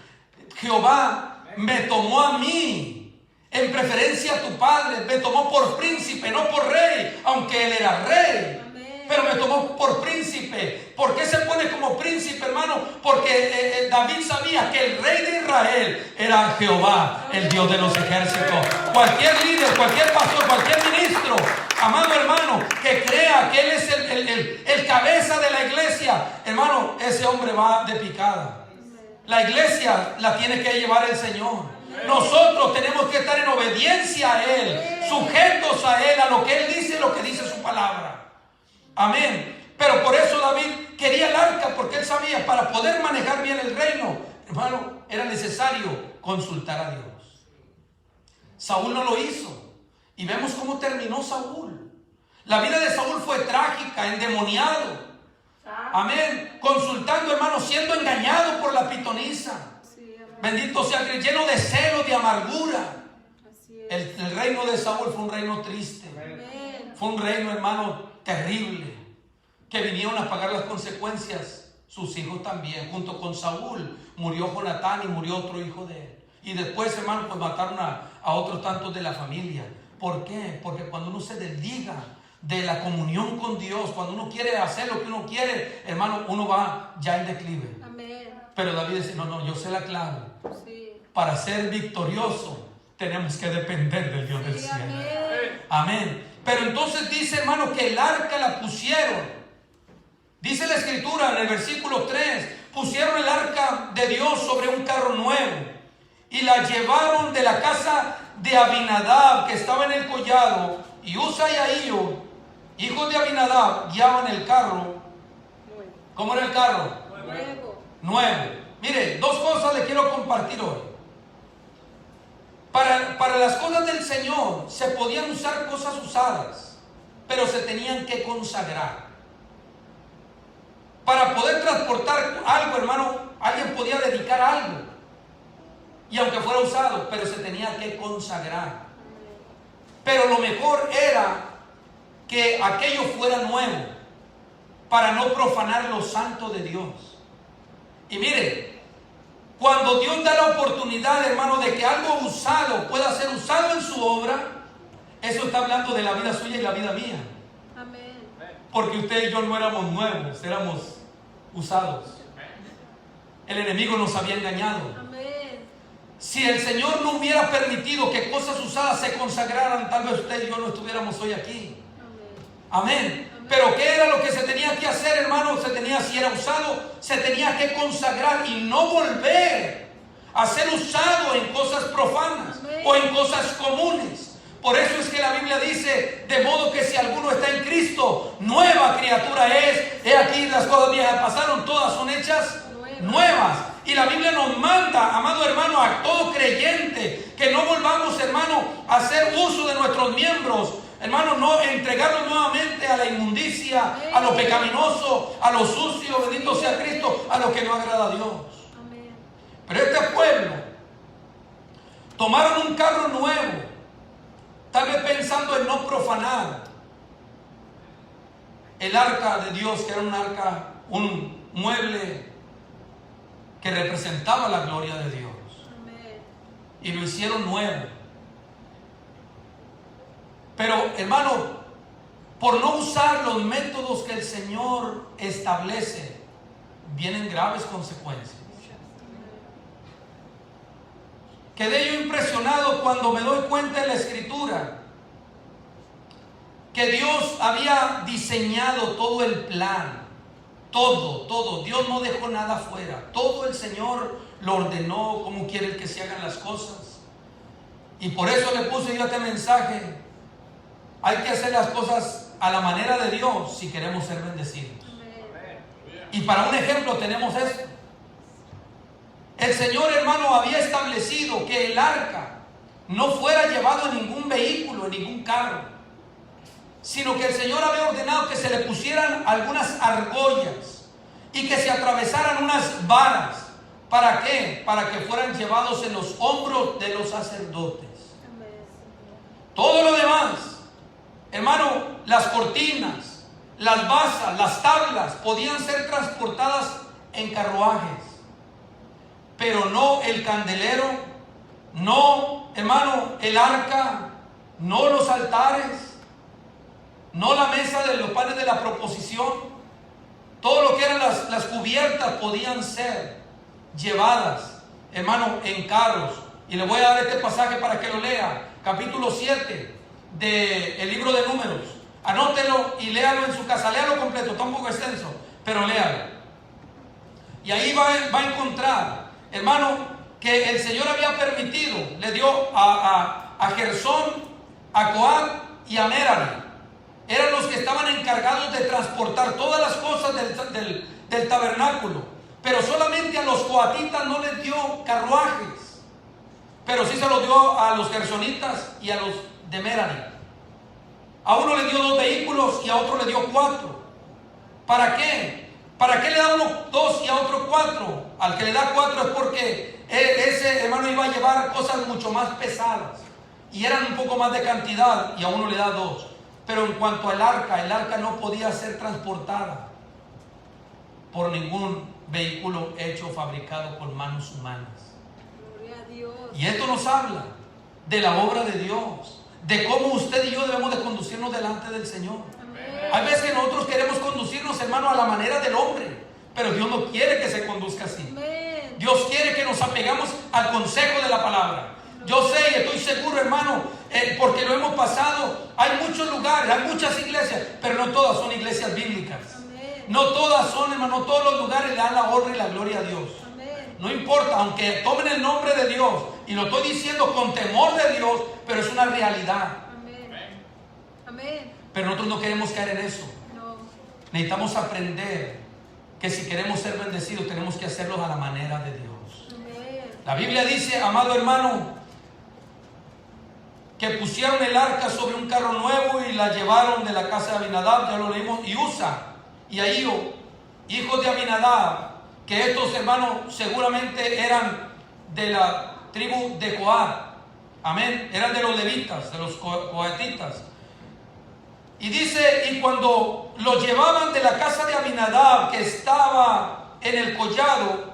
Jehová me tomó a mí en preferencia a tu padre, me tomó por príncipe, no por rey, aunque él era rey. Pero me tomó por príncipe. ¿Por qué se pone como príncipe, hermano? Porque David sabía que el rey de Israel era Jehová, el Dios de los ejércitos. Cualquier líder, cualquier pastor, cualquier ministro, amado hermano, que crea que él es el cabeza de la iglesia, hermano, ese hombre va de picada. La iglesia la tiene que llevar el Señor. Nosotros tenemos que estar en obediencia a Él, sujetos a Él, a lo que Él dice, lo que dice su palabra. Amén. Pero por eso David quería el arca, porque él sabía, para poder manejar bien el reino, hermano, era necesario consultar a Dios. Saúl no lo hizo. Y vemos cómo terminó Saúl. La vida de Saúl fue trágica, endemoniado. Amén. Consultando, hermano, siendo engañado por la pitonisa. Sí, amén. Bendito sea Cristo, lleno de celo, de amargura. Así es. El reino de Saúl fue un reino triste. Amén. Fue un reino, hermano, terrible. Que vinieron a pagar las consecuencias. Sus hijos también. Junto con Saúl murió Jonatán y murió otro hijo de él. Y después, hermano, pues mataron a otros tantos de la familia. ¿Por qué? Porque cuando uno se desliga de la comunión con Dios, cuando uno quiere hacer lo que uno quiere, hermano, uno va ya en declive. Amén. Pero David dice, no, yo sé la clave. Sí. Para ser victorioso, tenemos que depender del Dios del Sí, cielo. amén. Amén. Pero entonces dice, hermano, que el arca la pusieron. Dice la escritura en el versículo 3, pusieron el arca de Dios sobre un carro nuevo y la llevaron de la casa de Abinadab, que estaba en el collado, y Usa y Ahío, hijos de Abinadab, guiaban el carro. ¿Cómo era el carro? Nuevo. Nuevo. Mire, dos cosas le quiero compartir hoy. Para las cosas del Señor se podían usar cosas usadas, pero se tenían que consagrar. Para poder transportar algo, hermano, alguien podía dedicar algo. Y aunque fuera usado, pero se tenía que consagrar. Pero lo mejor era que aquello fuera nuevo, para no profanar lo santo de Dios. Y mire, cuando Dios da la oportunidad, hermano, de que algo usado pueda ser usado en su obra, eso está hablando de la vida suya y la vida mía. Amén. Porque usted y yo no éramos nuevos, éramos usados. El enemigo nos había engañado. Amén. Si el Señor no hubiera permitido que cosas usadas se consagraran, tal vez usted y yo no estuviéramos hoy aquí. Amén. Amén. Pero ¿qué era lo que se tenía que hacer, hermano? Si era usado, se tenía que consagrar y no volver a ser usado en cosas profanas. Amén. O en cosas comunes. Por eso es que la Biblia dice, de modo que si alguno está en Cristo, nueva criatura es. He aquí las cosas viejas pasaron, todas son hechas nuevas. Y la Biblia nos manda, amado hermano, a todo creyente, que no volvamos, hermano, a hacer uso de nuestros miembros. Hermano, no entregarlos nuevamente a la inmundicia, a lo pecaminoso, a lo sucio, bendito sea Cristo, a lo que no agrada a Dios. Amén. Pero este pueblo tomaron un carro nuevo, tal vez pensando en no profanar el arca de Dios, que era un arca, un mueble que representaba la gloria de Dios. Amén. Y lo hicieron nuevo. Pero, hermano, por no usar los métodos que el Señor establece, vienen graves consecuencias. Quedé yo impresionado cuando me doy cuenta en la Escritura que Dios había diseñado todo el plan, todo. Dios no dejó nada fuera. Todo el Señor lo ordenó como quiere el que se hagan las cosas. Y por eso le puse yo este mensaje. Hay que hacer las cosas a la manera de Dios si queremos ser bendecidos. Amén. Y para un ejemplo tenemos esto. El Señor, hermano, había establecido que el arca no fuera llevado en ningún vehículo, en ningún carro, sino que el Señor había ordenado que se le pusieran algunas argollas y que se atravesaran unas varas. ¿Para qué? Para que fueran llevados en los hombros de los sacerdotes. Amén. Todo lo demás, hermano, las cortinas, las basas, las tablas podían ser transportadas en carruajes, pero no el candelero, no, hermano, el arca, no los altares, no la mesa de los panes de la proposición. Todo lo que eran las cubiertas podían ser llevadas, hermano, en carros. Y le voy a dar este pasaje para que lo lea, capítulo 7 del libro de Números. Anótelo y léalo en su casa, léalo completo, está un poco extenso, pero léalo. Y ahí va a encontrar, hermano, que el Señor había permitido, le dio a Gersón, a Coat y a Merari. Eran los que estaban encargados de transportar todas las cosas del tabernáculo. Pero solamente a los coatitas no les dio carruajes, pero sí se los dio a los gersonitas y a los de Merari. A uno le dio 2 vehículos y a otro le dio 4. ¿Para qué? ¿Para qué le da uno 2 y a otro 4? Al que le da 4 es porque ese hermano iba a llevar cosas mucho más pesadas y eran un poco más de cantidad, y a uno le da 2. Pero en cuanto al arca, el arca no podía ser transportada por ningún vehículo hecho o fabricado con manos humanas. Gloria a Dios. Y esto nos habla de la obra de Dios, de cómo usted y yo debemos de conducirnos delante del Señor. Amén. Hay veces que nosotros queremos conducirnos, hermano, a la manera del hombre, pero Dios no quiere que se conduzca así. Amén. Dios quiere que nos apegamos al consejo de la palabra. Yo sé y estoy seguro, hermano, porque lo hemos pasado. Hay muchos lugares, hay muchas iglesias, pero no todas son iglesias bíblicas. Amén. No todas son, hermano, no todos los lugares le dan la honra y la gloria a Dios. Amén. No importa, aunque tomen el nombre de Dios, y lo estoy diciendo con temor de Dios, pero es una realidad. Amén. Amén. Pero nosotros no queremos caer en eso. No. Necesitamos aprender que si queremos ser bendecidos, tenemos que hacerlo a la manera de Dios. Amén. La Biblia dice, amado hermano, que pusieron el arca sobre un carro nuevo y la llevaron de la casa de Abinadab, ya lo leímos, y Usa y Ahío, hijos de Abinadab, que estos hermanos seguramente eran de la tribu de Coat, amén, eran de los levitas, de los coatitas. Y dice, y cuando lo llevaban de la casa de Abinadab, que estaba en el collado,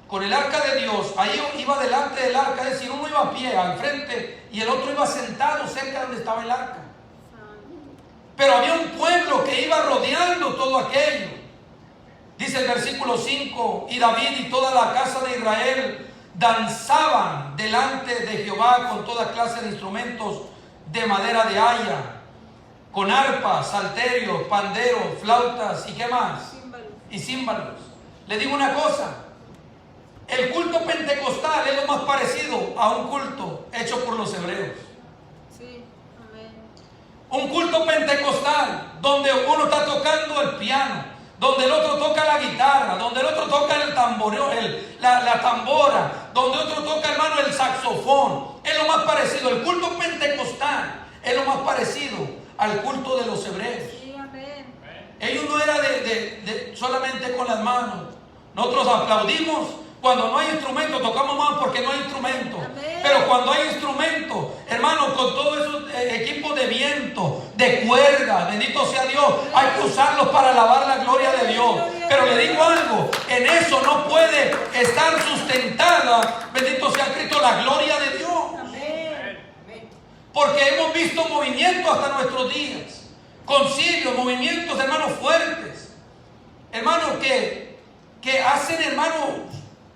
con el arca de Dios, ahí iba delante del arca, es decir, uno iba a pie al frente y el otro iba sentado cerca de donde estaba el arca. Pero había un pueblo que iba rodeando todo aquello. Dice el versículo 5, y David y toda la casa de Israel danzaban delante de Jehová con toda clase de instrumentos de madera de haya, con arpas, salterios, panderos, flautas y qué más, Címbalos. y címbalos. Le digo una cosa, el culto pentecostal es lo más parecido a un culto hecho por los hebreos. Sí. Amén. Un culto pentecostal donde uno está tocando el piano, donde el otro toca la guitarra, donde el otro toca el tamboreo, la tambora, donde otro toca, hermano, el saxofón. Es lo más parecido. El culto pentecostal es lo más parecido al culto de los hebreos. Sí. Amén. Ellos no era de solamente con las manos. Nosotros aplaudimos cuando no hay instrumento, tocamos más porque no hay instrumento. Amén. Pero cuando hay instrumento, hermano, con todos esos equipos de viento, de cuerda, bendito sea Dios, hay que usarlos para alabar la gloria de Dios. Pero le digo algo, en eso no puede estar sustentada, bendito sea Cristo, la gloria de Dios. Amén. Porque hemos visto movimientos hasta nuestros días, concilios, movimientos, hermanos, fuertes, hermanos, que hacen, hermanos,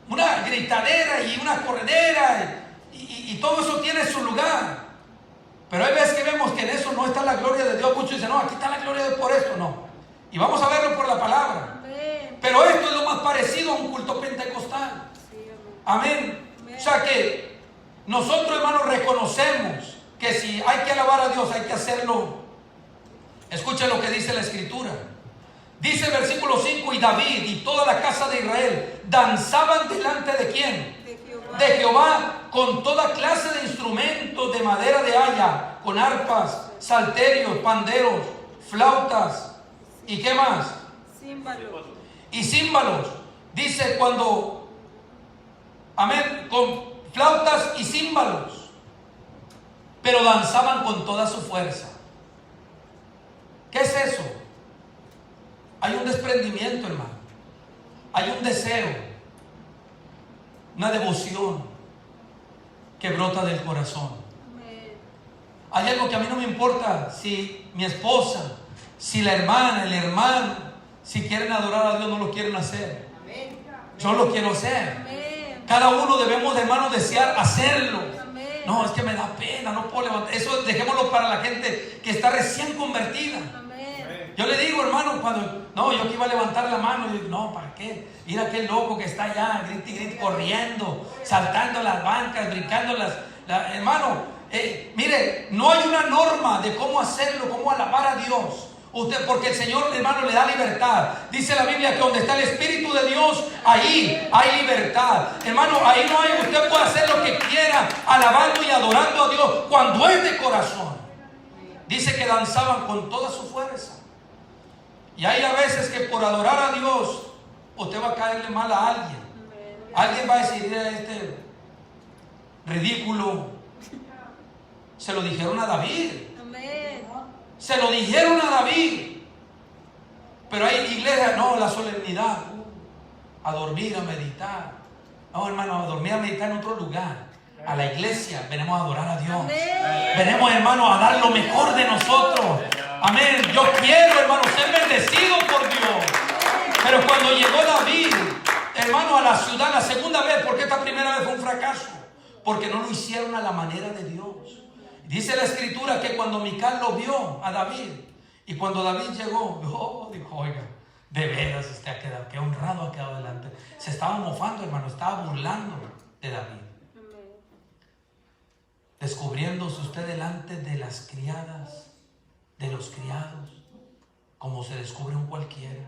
una gritadera y una corredera y todo eso tiene su lugar. Pero hay veces que vemos que en eso no está la gloria de Dios. Muchos dicen, no, aquí está la gloria de Dios por esto, no. Y vamos a verlo por la palabra. Amén. Pero esto es lo más parecido a un culto pentecostal. Sí. Amén. Amén. Amén. O sea que nosotros, hermanos, reconocemos que si hay que alabar a Dios, hay que hacerlo. Escuchen lo que dice la Escritura. Dice el versículo 5, y David y toda la casa de Israel danzaban delante de ¿quién? De Jehová. De Jehová, con toda clase de instrumentos de madera de haya, con arpas, salterios, panderos, flautas y qué más, Címbalos. y címbalos. Dice cuando, amén, con flautas y címbalos, pero danzaban con toda su fuerza. ¿Qué es eso? Hay un desprendimiento, hermano. Hay un deseo, una devoción que brota del corazón. Amén. Hay algo que a mí no me importa si mi esposa, si la hermana, el hermano, si quieren adorar a Dios, no lo quieren hacer. Amén. Yo lo quiero hacer. Amén. Cada uno debemos, hermanos, desear hacerlo. Amén. No, es que me da pena, no puedo levantar. Eso dejémoslo para la gente que está recién convertida. Amén. Yo le digo, hermano, cuando, no, yo que iba a levantar la mano, yo digo, no, ¿para qué? Ir a aquel loco que está allá, grite y grite, corriendo, saltando las bancas, brincando hermano, mire, no hay una norma de cómo hacerlo, cómo alabar a Dios. Usted, porque el Señor, hermano, le da libertad. Dice la Biblia que donde está el Espíritu de Dios, ahí hay libertad. Hermano, ahí no hay, usted puede hacer lo que quiera, alabando y adorando a Dios, cuando es de corazón. Dice que danzaban con toda su fuerza. Y hay a veces que por adorar a Dios usted va a caerle mal a alguien. Alguien va a decir, este ridículo. Se lo dijeron a David. Se lo dijeron a David. Pero hay iglesias, no, la solemnidad. A dormir, a meditar. No, hermano, a dormir, a meditar en otro lugar. A la iglesia venimos a adorar a Dios. Venimos, hermano, a dar lo mejor de nosotros. Amén. Yo quiero, hermano, ser bendecido por Dios. Pero cuando llegó David, hermano, a la ciudad la segunda vez, porque esta primera vez fue un fracaso, porque no lo hicieron a la manera de Dios. Dice la escritura que cuando Mical lo vio a David, y cuando David llegó, dijo, oiga, de veras usted ha quedado, qué honrado ha quedado delante. Se estaba mofando, hermano, estaba burlando de David. Descubriéndose usted delante de las criadas, de los criados, como se descubre un cualquiera.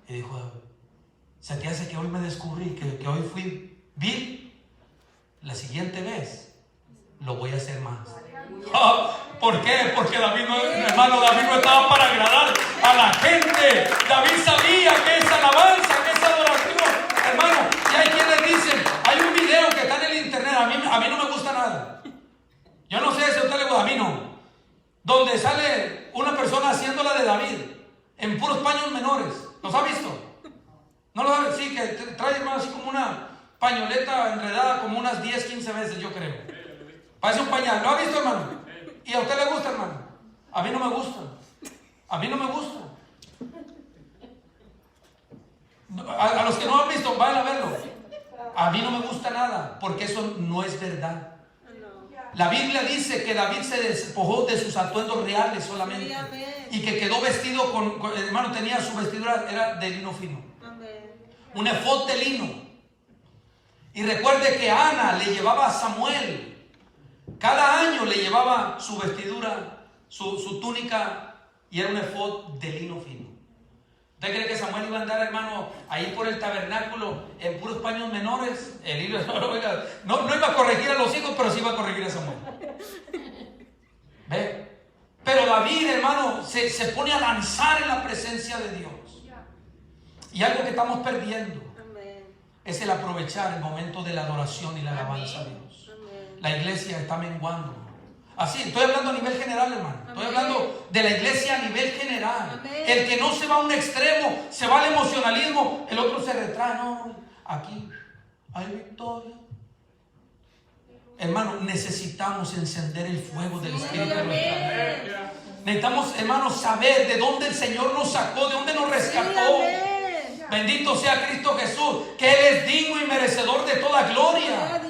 Y dijo, ¿se te hace que hoy me descubrí, que hoy fui vil? La siguiente vez lo voy a hacer más. ¿Por qué? Porque David no, hermano, David no estaba para agradar a la gente. David sabía que es alabanza, que es adoración, hermano. Y hay quienes dicen, hay un video que está en el internet, a mí no me gusta nada. Yo no sé si a usted le gusta, a mí no. Donde sale una persona haciéndola de David en puros paños menores. ¿Los ha visto? ¿No los ha visto? Sí, que trae, hermano, así como una pañoleta enredada como unas 10, 15 veces, yo creo. Parece un pañal. ¿Lo ha visto, hermano? ¿Y a usted le gusta, hermano? A mí no me gusta. A mí no me gusta. A los que no han visto, vayan a verlo. A mí no me gusta nada, porque eso no es verdad. La Biblia dice que David se despojó de sus atuendos reales solamente. Y que quedó vestido con hermano, tenía su vestidura, era de lino fino. Un efod de lino. Y recuerde que Ana le llevaba a Samuel. Cada año le llevaba su vestidura, su túnica, y era un efod de lino fino. ¿Usted cree que Samuel iba a andar, hermano, ahí por el tabernáculo en puros paños menores? El hilo no iba a corregir a los hijos, pero sí iba a corregir a Samuel. ¿Ve? Pero David, hermano, se pone a danzar en la presencia de Dios. Y algo que estamos perdiendo es el aprovechar el momento de la adoración y la alabanza a Dios. La iglesia está menguando. Así, estoy hablando a nivel general, hermano. Estoy hablando de la iglesia a nivel general. El que no se va a un extremo, se va al emocionalismo, el otro se retrae. No, aquí hay victoria. Hermano, necesitamos encender el fuego del Espíritu de nuestra vida. Necesitamos, hermanos, saber de dónde el Señor nos sacó, de dónde nos rescató. Bendito sea Cristo Jesús, que Él es digno y merecedor de toda gloria.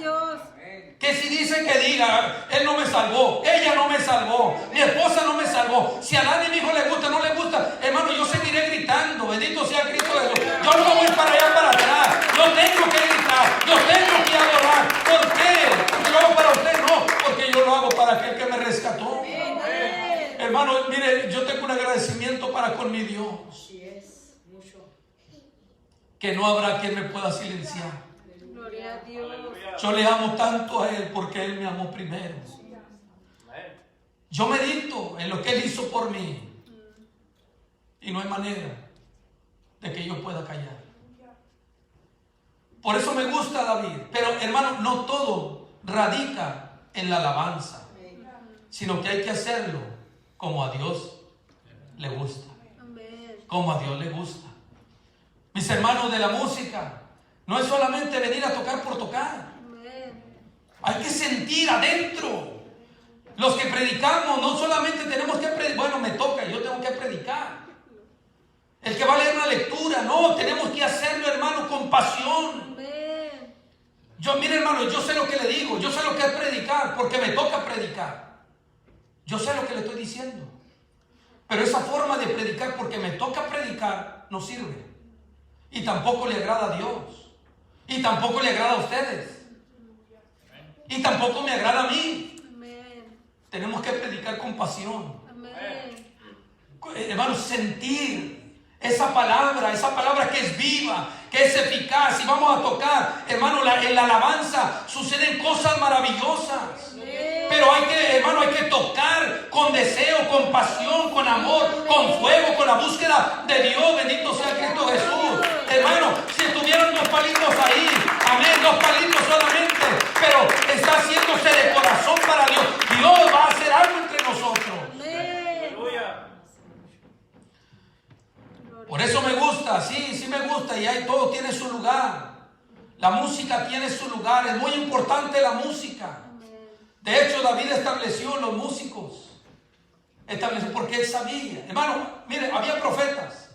Que si dice que diga, él no me salvó, ella no me salvó, mi esposa no me salvó. Si a nadie mi hijo le gusta, no le gusta, hermano, yo seguiré gritando. Bendito sea Cristo Jesús. Yo no voy para allá, para atrás. Yo tengo que gritar, yo tengo que adorar. ¿Por qué? Yo lo hago para usted, no, porque yo lo hago para aquel que me rescató. Hermano, mire, yo tengo un agradecimiento para con mi Dios, que no habrá quien me pueda silenciar. Gloria a Dios. Yo le amo tanto a Él porque Él me amó primero. Yo medito en lo que Él hizo por mí. Y no hay manera de que yo pueda callar. Por eso me gusta David. Pero hermano, no todo radica en la alabanza, sino que hay que hacerlo como a Dios le gusta. Como a Dios le gusta. Mis hermanos de la música, no es solamente venir a tocar por tocar. Hay que sentir adentro. Los que predicamos no solamente tenemos que predicar. Bueno, me toca, yo tengo que predicar. El que va a leer una lectura, no, tenemos que hacerlo, hermano, con pasión. Yo, mire, hermano, yo sé lo que le digo, yo sé lo que es predicar, porque me toca predicar. Yo sé lo que le estoy diciendo. Pero esa forma de predicar, porque me toca predicar, no sirve. Y tampoco le agrada a Dios. Y tampoco le agrada a ustedes. Y tampoco me agrada a mí. Tenemos que predicar con pasión. Hermanos, sentir esa palabra que es viva, que es eficaz. Y vamos a tocar, hermano, en la alabanza suceden cosas maravillosas. Pero hay que, hermano, hay que tocar con deseo, con pasión, con amor, con fuego, con la búsqueda de Dios. Bendito sea Cristo Jesús. Hermano, si estuvieran 2 palitos ahí, amén, 2 palitos solamente, pero está haciéndose de corazón para Dios. Dios va a hacer algo entre nosotros. Por eso me gusta, sí me gusta, y ahí todo tiene su lugar. La música tiene su lugar, es muy importante la música. De hecho, David estableció los músicos, porque él sabía. Hermano, mire, había profetas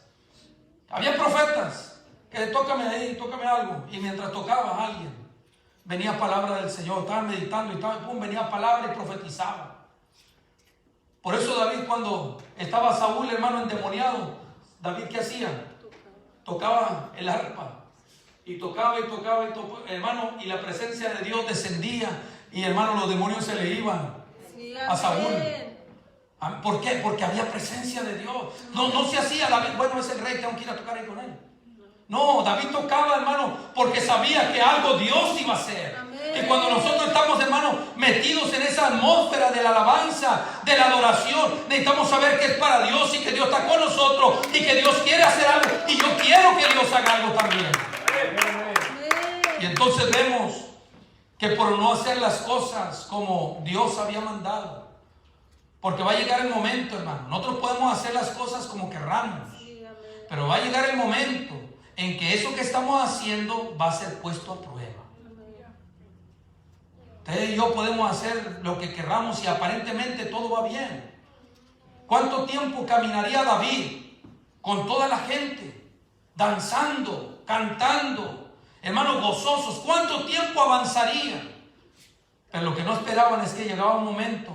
que tócame ahí, tócame algo. Y mientras tocaba a alguien, venía palabra del Señor, estaba meditando y pum, venía palabra y profetizaba. Por eso David, cuando estaba Saúl, hermano, endemoniado, David, ¿qué hacía? Tocaba el arpa. Y tocaba, hermano, y la presencia de Dios descendía. Y hermano, los demonios se le iban a Saúl. ¿Por qué? Porque había presencia de Dios. No se hacía David, bueno, es el rey, tengo que ir a tocar ahí con él. No, David tocaba, hermano, porque sabía que algo Dios iba a hacer. Y cuando nosotros estamos, hermano, metidos en esa atmósfera de la alabanza, de la adoración, necesitamos saber que es para Dios y que Dios está con nosotros y que Dios quiere hacer algo. Y yo quiero que Dios haga algo también. Y entonces vemos que por no hacer las cosas como Dios había mandado, porque va a llegar el momento, hermano, nosotros podemos hacer las cosas como querramos, pero va a llegar el momento en que eso que estamos haciendo va a ser puesto a prueba. Usted y yo podemos hacer lo que querramos y aparentemente todo va bien. ¿Cuánto tiempo caminaría David con toda la gente, danzando, cantando, hermanos, gozosos? ¿Cuánto tiempo avanzaría? Pero lo que no esperaban es que llegaba un momento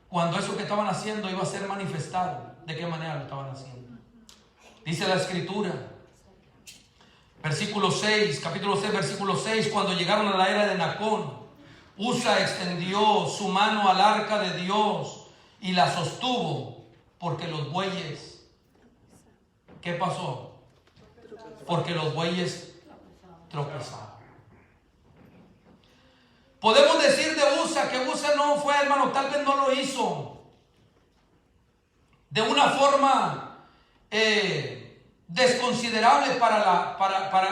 cuando eso que estaban haciendo iba a ser manifestado. ¿De qué manera lo estaban haciendo? Dice la Escritura, versículo 6, capítulo 6, versículo 6, cuando llegaron a la era de Nacón, Usa extendió su mano al arca de Dios y la sostuvo, porque los bueyes, ¿qué pasó? Porque los bueyes tropezaron. Podemos decir de Usa que Usa no fue, hermano, tal vez no lo hizo de una forma desconsiderable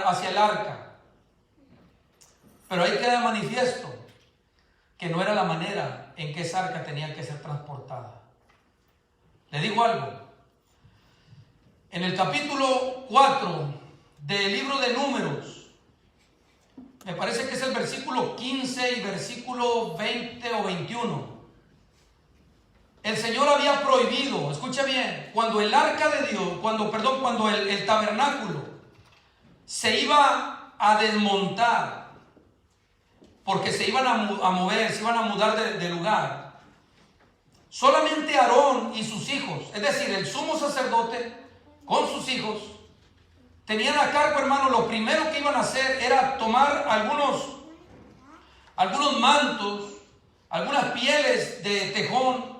hacia el arca, pero ahí queda manifiesto que no era la manera en que esa arca tenía que ser transportada. Le digo algo. En el capítulo 4 del libro de Números, me parece que es el versículo 15 y versículo 20 o 21, el Señor había prohibido, escuche bien, cuando el arca de Dios, cuando el tabernáculo se iba a desmontar, porque se iban a mover, se iban a mudar de lugar, solamente Aarón y sus hijos, es decir, el sumo sacerdote con sus hijos, tenían a cargo, hermano, lo primero que iban a hacer era tomar algunos mantos, algunas pieles de tejón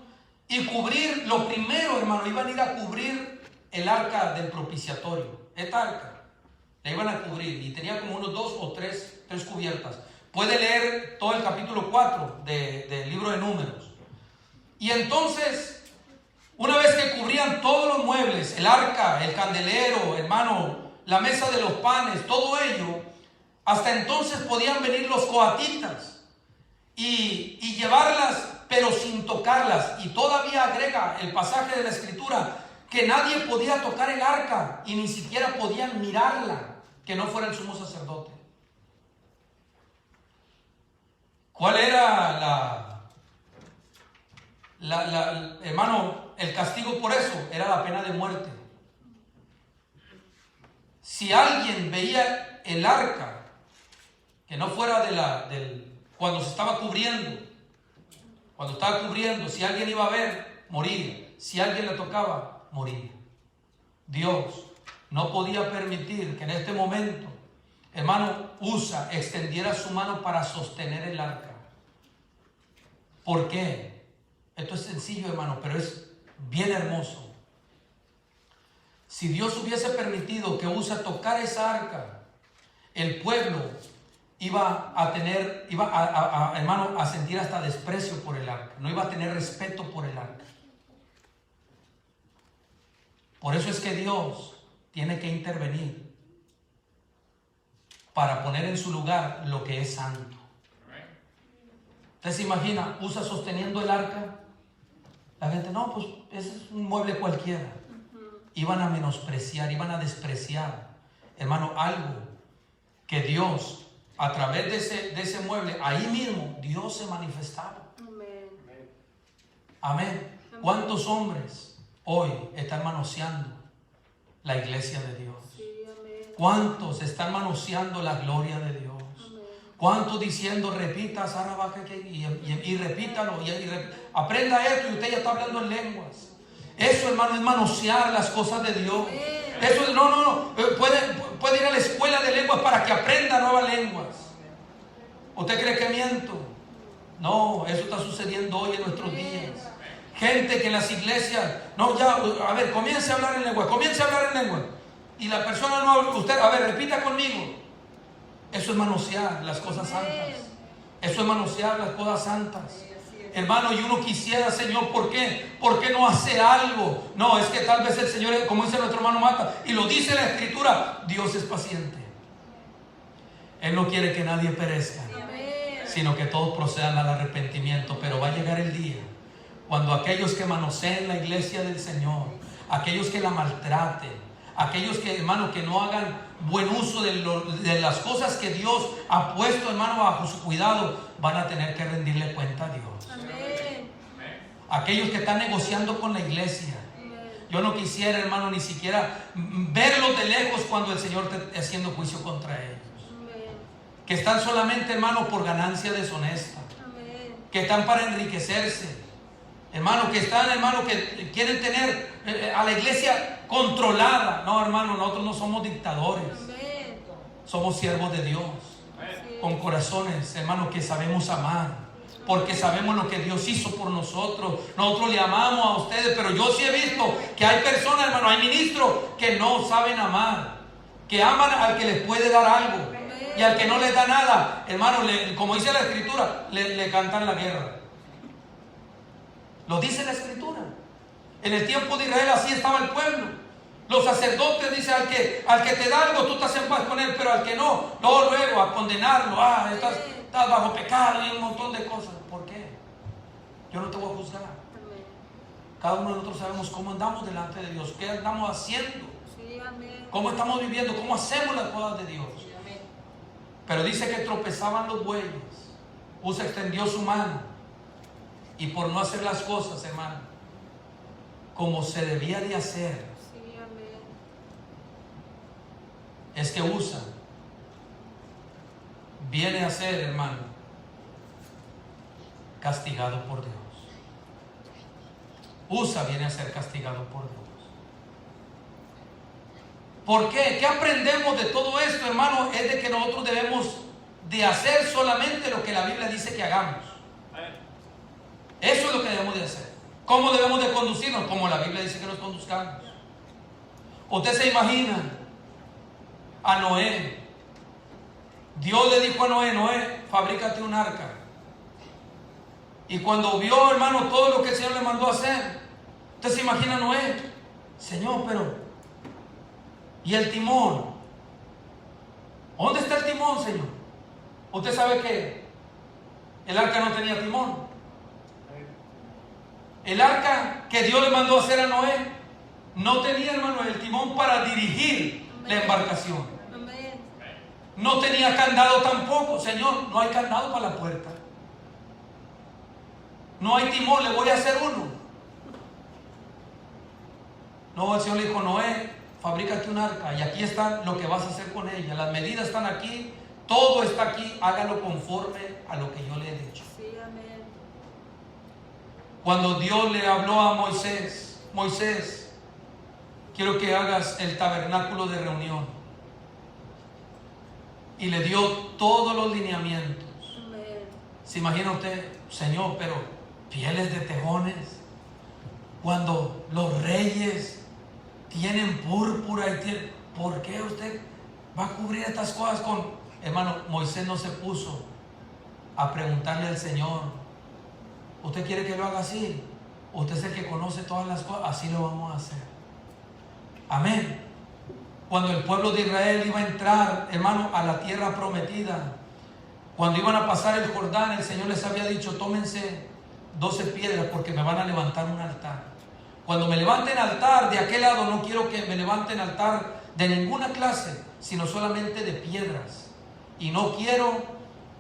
y cubrir, lo primero, hermano, iban a ir a cubrir el arca del propiciatorio. Esta arca la iban a cubrir y tenía como unos 2 o 3 cubiertas. Puede leer todo el capítulo 4 del libro de Números. Y entonces, una vez que cubrían todos los muebles, el arca, el candelero, hermano, la mesa de los panes, todo ello, hasta entonces podían venir los coatitas y llevarlas, pero sin tocarlas. Y todavía agrega el pasaje de la Escritura que nadie podía tocar el arca y ni siquiera podían mirarla, que no fuera el sumo sacerdote. ¿Cuál era hermano, el castigo por eso? Era la pena de muerte. Si alguien veía el arca, que no fuera cuando se estaba cubriendo, si alguien iba a ver, moría. Si alguien le tocaba, moría. Dios no podía permitir que en este momento, hermano, Usa extendiera su mano para sostener el arca. ¿Por qué? Esto es sencillo, hermano, pero es bien hermoso. Si Dios hubiese permitido que Usa tocara esa arca, el pueblo iba hermano, a sentir hasta desprecio por el arca. No iba a tener respeto por el arca. Por eso es que Dios tiene que intervenir para poner en su lugar lo que es santo. Usted se imagina, usa sosteniendo el arca. La gente, no, pues ese es un mueble cualquiera. Iban a menospreciar, iban a despreciar, hermano, algo que Dios, a través de ese mueble, ahí mismo, Dios se manifestaba. Amén. ¿Cuántos hombres hoy están manoseando la iglesia de Dios? ¿Cuántos están manoseando la gloria de Dios? ¿Cuántos diciendo, repita, y repítalo, aprenda esto, y usted ya está hablando en lenguas? Eso, hermano, es manosear las cosas de Dios. Eso, no. Puede ir a la escuela de lenguas para que aprenda nuevas lenguas. ¿Usted cree que miento? No, eso está sucediendo hoy en nuestros días. Gente que en las iglesias, no, ya, a ver, comience a hablar en lengua, y la persona no, usted, a ver, repita conmigo. Eso es manosear las cosas santas. Eso es manosear las cosas santas. Hermano, y uno quisiera, Señor, ¿por qué? ¿Por qué no hace algo? No, es que tal vez el Señor, como dice nuestro hermano Mata, y lo dice la Escritura, Dios es paciente. Él no quiere que nadie perezca, sino que todos procedan al arrepentimiento. Pero va a llegar el día cuando aquellos que manoseen la iglesia del Señor, aquellos que la maltraten, aquellos que, hermano, que no hagan buen uso de las cosas que Dios ha puesto, hermano, bajo su cuidado, van a tener que rendirle cuenta a Dios. Amén. Aquellos que están negociando con la iglesia. Yo no quisiera, hermano, ni siquiera verlos de lejos cuando el Señor esté haciendo juicio contra ellos. Amén. Que están solamente, hermano, por ganancia deshonesta. Amén. Que están para enriquecerse. Hermano, que están, hermano, que quieren tener a la iglesia controlada. No, hermano, nosotros no somos dictadores. Amén. Somos siervos de Dios. Amén. Con corazones, hermano, que sabemos amar. Porque sabemos lo que Dios hizo por nosotros. Nosotros le amamos a ustedes, pero yo sí he visto que hay personas, hermano, hay ministros que no saben amar. Que aman al que les puede dar algo. Amén. Y al que no les da nada, hermano, como dice la Escritura, le cantan la guerra. Lo dice la Escritura. En el tiempo de Israel así estaba el pueblo. Los sacerdotes dicen al que te da algo, tú estás en paz con él, pero al que no, luego a condenarlo. Estás bajo pecado y un montón de cosas. ¿Por qué? Yo no te voy a juzgar. Cada uno de nosotros sabemos cómo andamos delante de Dios, qué andamos haciendo, cómo estamos viviendo, cómo hacemos las cosas de Dios. Pero dice que tropezaban los bueyes. Usa extendió su mano. Y por no hacer las cosas, hermano, como se debía de hacer, es que Usa viene a ser, hermano, castigado por Dios. Usa viene a ser castigado por Dios. ¿Por qué? ¿Qué aprendemos de todo esto, hermano? Es de que nosotros debemos de hacer solamente lo que la Biblia dice que hagamos. Eso es lo que debemos de hacer. ¿Cómo debemos de conducirnos? Como la Biblia dice que nos conduzcamos. Usted se imagina a Noé. Dios le dijo a Noé, fabrícate un arca. Y cuando vio, hermano, todo lo que el Señor le mandó a hacer, usted se imagina a Noé, Señor, pero ¿y el timón? ¿Dónde está el timón, Señor? Usted sabe que el arca no tenía timón. El arca que Dios le mandó a hacer a Noé no tenía, hermano, el timón para dirigir la embarcación. No tenía candado tampoco. Señor, no hay candado para la puerta. No hay timón, le voy a hacer uno. No, el Señor le dijo, Noé, fabrícate un arca y aquí está lo que vas a hacer con ella. Las medidas están aquí, todo está aquí, hágalo conforme a lo que yo le he dicho. Cuando Dios le habló a Moisés, quiero que hagas el tabernáculo de reunión. Y le dio todos los lineamientos. ¿Se imagina usted, Señor, pero pieles de tejones? Cuando los reyes tienen púrpura y tienen, ¿por qué usted va a cubrir estas cosas con Hermano, Moisés no se puso a preguntarle al Señor, ¿usted quiere que lo haga así? Usted es el que conoce todas las cosas, así lo vamos a hacer. Amén. Cuando el pueblo de Israel iba a entrar, hermano, a la tierra prometida, cuando iban a pasar el Jordán, el Señor les había dicho, tómense 12 piedras porque me van a levantar un altar. Cuando me levanten altar de aquel lado, no quiero que me levanten altar de ninguna clase, sino solamente de piedras. Y no quiero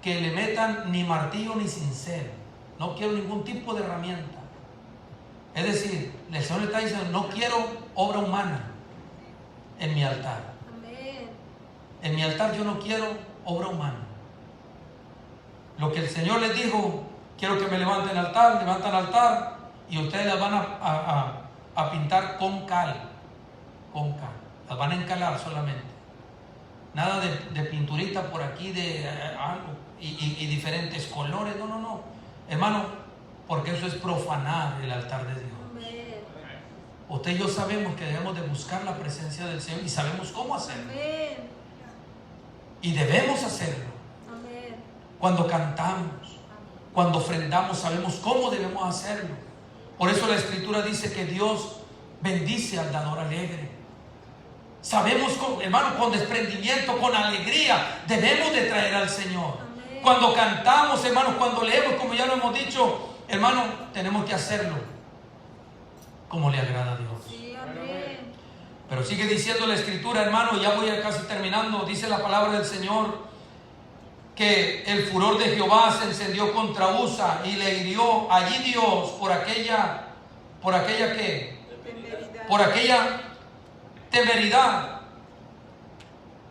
que le metan ni martillo ni cincel. No quiero ningún tipo de herramienta. Es decir, el Señor le está diciendo, no quiero obra humana en mi altar. Amén. En mi altar yo no quiero obra humana. Lo que el Señor les dijo, quiero que me levanten altar, levantan altar y ustedes las van a pintar con cal. Con cal. Las van a encalar solamente. Nada de pinturita por aquí, de algo y diferentes colores. No, no, no. Hermano, porque eso es profanar el altar de Dios. Amén. Usted y yo sabemos que debemos de buscar la presencia del Señor y sabemos cómo hacerlo. Amén. Y debemos hacerlo. Amén. Cuando cantamos, cuando ofrendamos, sabemos cómo debemos hacerlo. Por eso la Escritura dice que Dios bendice al dador alegre. Sabemos, hermano, con desprendimiento, con alegría, debemos de traer al Señor. Amén. Cuando cantamos, hermano, cuando leemos, como ya lo hemos dicho, hermano, tenemos que hacerlo como le agrada a Dios. Sí, amén. Pero sigue diciendo la Escritura, hermano, ya voy a casi terminando, dice la palabra del Señor, que el furor de Jehová se encendió contra Usa y le hirió allí Dios por aquella ¿qué? Temeridad. Por aquella temeridad.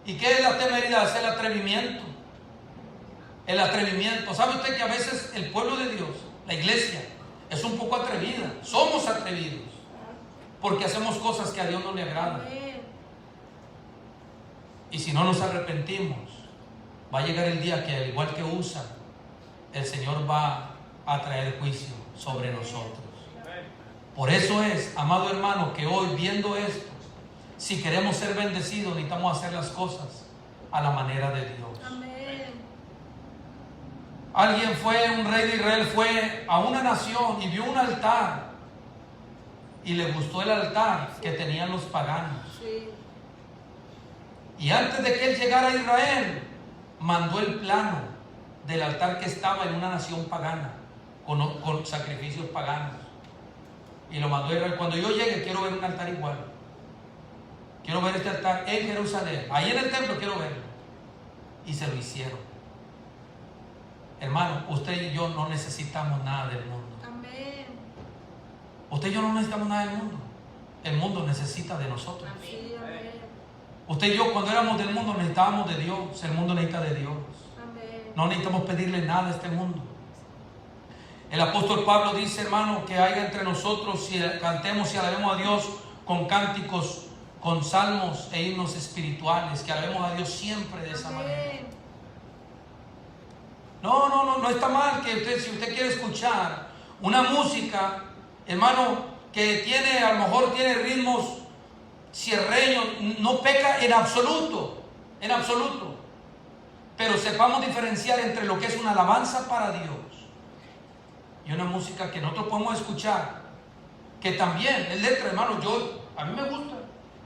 ¿Y qué es la temeridad? Es el atrevimiento. El atrevimiento. ¿Sabe usted que a veces el pueblo de Dios, la iglesia, es un poco atrevida? Somos atrevidos porque hacemos cosas que a Dios no le agradan. Amén. Y si no nos arrepentimos, va a llegar el día que, al igual que Usa, el Señor va a traer juicio sobre nosotros. Por eso es, amado hermano, que hoy viendo esto, si queremos ser bendecidos, necesitamos hacer las cosas a la manera de Dios. Amén. Un rey de Israel fue a una nación y vio un altar y le gustó el altar que tenían los paganos. Sí. Y antes de que él llegara a Israel, mandó el plano del altar que estaba en una nación pagana, con sacrificios paganos. Y lo mandó a Israel. Cuando yo llegue, quiero ver un altar igual. Quiero ver este altar en Jerusalén. Ahí en el templo quiero verlo. Y se lo hicieron. Hermano, usted y yo no necesitamos nada del mundo. Amén. Usted y yo no necesitamos nada del mundo. El mundo necesita de nosotros. Sí, amén. Usted y yo cuando éramos del mundo necesitábamos de Dios. El mundo necesita de Dios. Amén. No necesitamos pedirle nada a este mundo. El apóstol Pablo dice, hermano, que haya entre nosotros, si cantemos y alabemos a Dios con cánticos, con salmos e himnos espirituales, que alabemos a Dios siempre de esa manera. Amén. No está mal que usted, si usted quiere escuchar una música, hermano, que tiene, a lo mejor tiene ritmos cierreños, no peca en absoluto, pero sepamos diferenciar entre lo que es una alabanza para Dios y una música que nosotros podemos escuchar, que también es letra, hermano. A mí me gusta.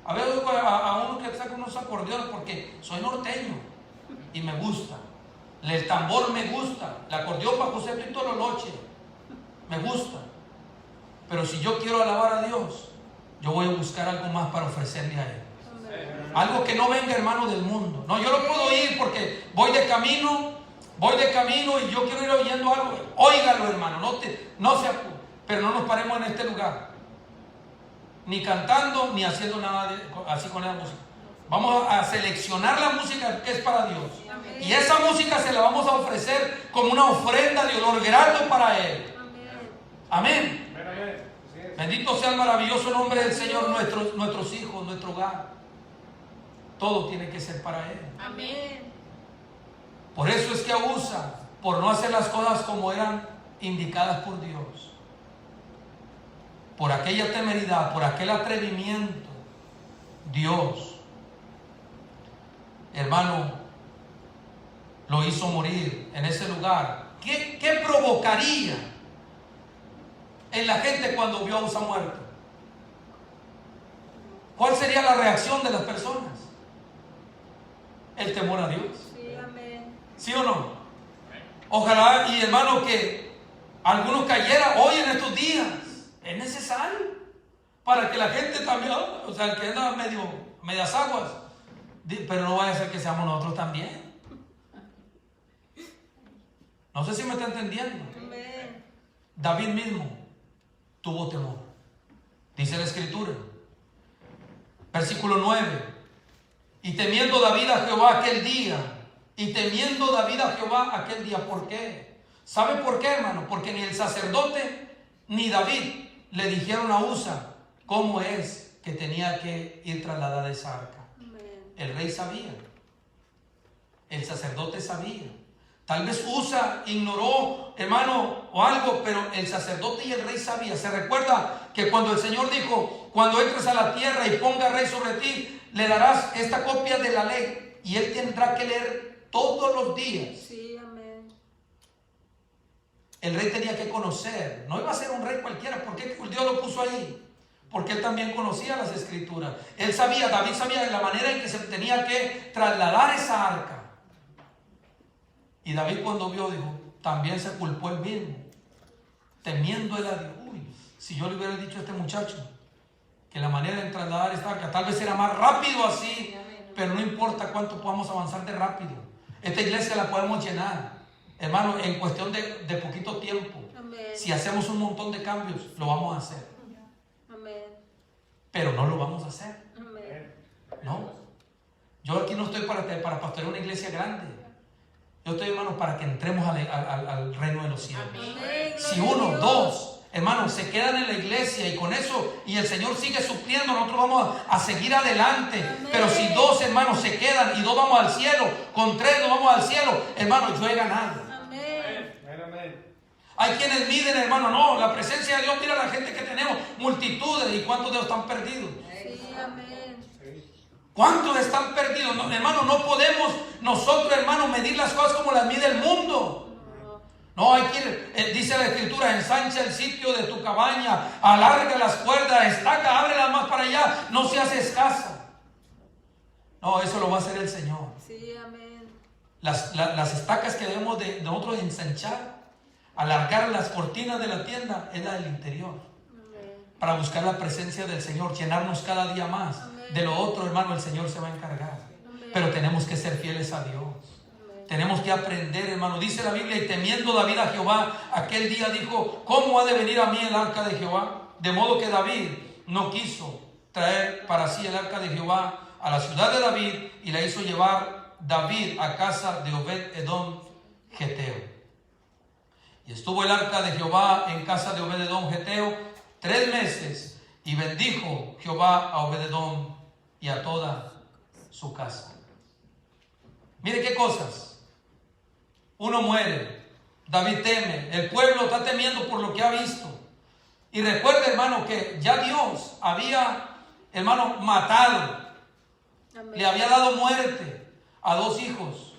A ver, oigo a uno que saca unos acordeones porque soy norteño y me gusta. El tambor me gusta, el acordeón para José Tito Loloche me gusta. Pero si yo quiero alabar a Dios, yo voy a buscar algo más para ofrecerle a Él. Amén. Algo que no venga, hermano, del mundo. No, yo no puedo ir porque voy de camino y yo quiero ir oyendo algo. Óigalo, hermano, no se apure, pero no nos paremos en este lugar, ni cantando, ni haciendo nada así con la música. Vamos a seleccionar la música que es para Dios. Amén. Y esa música se la vamos a ofrecer como una ofrenda de olor grato para Él. Amén. Amén. Bendito sea el maravilloso nombre del Señor, nuestros hijos, nuestro hogar. Todo tiene que ser para Él. Amén. Por eso es que abusa, por no hacer las cosas como eran indicadas por Dios. Por aquella temeridad, por aquel atrevimiento, Dios, hermano, lo hizo morir en ese lugar. ¿Qué provocaría en la gente cuando vio a Usa muerto? ¿Cuál sería la reacción de las personas? El temor a Dios. Sí, amén. ¿Sí o no? Ojalá, y hermano, que algunos cayeran hoy en estos días. Es necesario para que la gente también, o sea, el que anda medias aguas, pero no vaya a ser que seamos nosotros también. No sé si me está entendiendo. Amén. David mismo tuvo temor. Dice la Escritura. Versículo 9. Y temiendo David a Jehová aquel día. Y temiendo David a Jehová aquel día. ¿Por qué? ¿Sabe por qué, hermano? Porque ni el sacerdote ni David le dijeron a Usa cómo es que tenía que ir trasladada esa arca. Amén. El rey sabía. El sacerdote sabía. Tal vez Usa ignoró, hermano, o algo, pero el sacerdote y el rey sabía. Se recuerda que cuando el Señor dijo, cuando entres a la tierra y ponga rey sobre ti, le darás esta copia de la ley y él tendrá que leer todos los días. Sí, amén. El rey tenía que conocer, no iba a ser un rey cualquiera. ¿Por qué Dios lo puso ahí? Porque él también conocía las escrituras. Él sabía, David sabía de la manera en que se tenía que trasladar esa arca. Y David cuando vio, dijo, también se culpó él mismo, temiendo él a Dios. Uy, si yo le hubiera dicho a este muchacho que la manera de trasladar esta arca tal vez era más rápido así, pero no importa cuánto podamos avanzar de rápido. Esta iglesia la podemos llenar, hermano, en cuestión de poquito tiempo. Amén. Si hacemos un montón de cambios, lo vamos a hacer. Amén. Pero no lo vamos a hacer. Amén. No. Yo aquí no estoy para pastorear una iglesia grande. Yo estoy, hermano, para que entremos al reino de los cielos. Amén. Si Gloria a uno, Dios. dos, hermanos, se quedan en la iglesia y con eso, y el Señor sigue supliendo, nosotros vamos a seguir adelante. Amén. Pero si dos, hermanos, se quedan y dos vamos al cielo, con tres nos vamos al cielo, hermano, yo he ganado. Amén. Hay quienes miden, hermano, no, la presencia de Dios, mira la gente que tenemos, multitudes, y cuántos de ellos están perdidos. Sí, amén. ¿Cuántos están perdidos? No, hermano, no podemos nosotros, hermano, medir las cosas como las mide el mundo. No, hay quien, dice la Escritura, ensancha el sitio de tu cabaña, alarga las cuerdas, estaca, ábrelas más para allá, no seas escasa. No, eso lo va a hacer el Señor. Sí, amén. Las estacas que debemos de nosotros ensanchar, alargar las cortinas de la tienda, es la del interior. Amén. Para buscar la presencia del Señor, llenarnos cada día más. Amén. De lo otro, hermano, el Señor se va a encargar. Amén. Pero tenemos que ser fieles a Dios. Amén. Tenemos que aprender, hermano. Dice la Biblia, y temiendo David a Jehová, aquel día dijo, ¿cómo ha de venir a mí el arca de Jehová? De modo que David no quiso traer para sí el arca de Jehová a la ciudad de David, y la hizo llevar David a casa de Obed-Edom Geteo. Y estuvo el arca de Jehová en casa de Obed-Edom Geteo 3 meses, y bendijo Jehová a Obed-Edom y a toda su casa. Mire qué cosas. Uno muere, David teme, el pueblo está temiendo por lo que ha visto. Y recuerde, hermano, que ya Dios había, hermano, matado, Amén. le había dado muerte a 2 hijos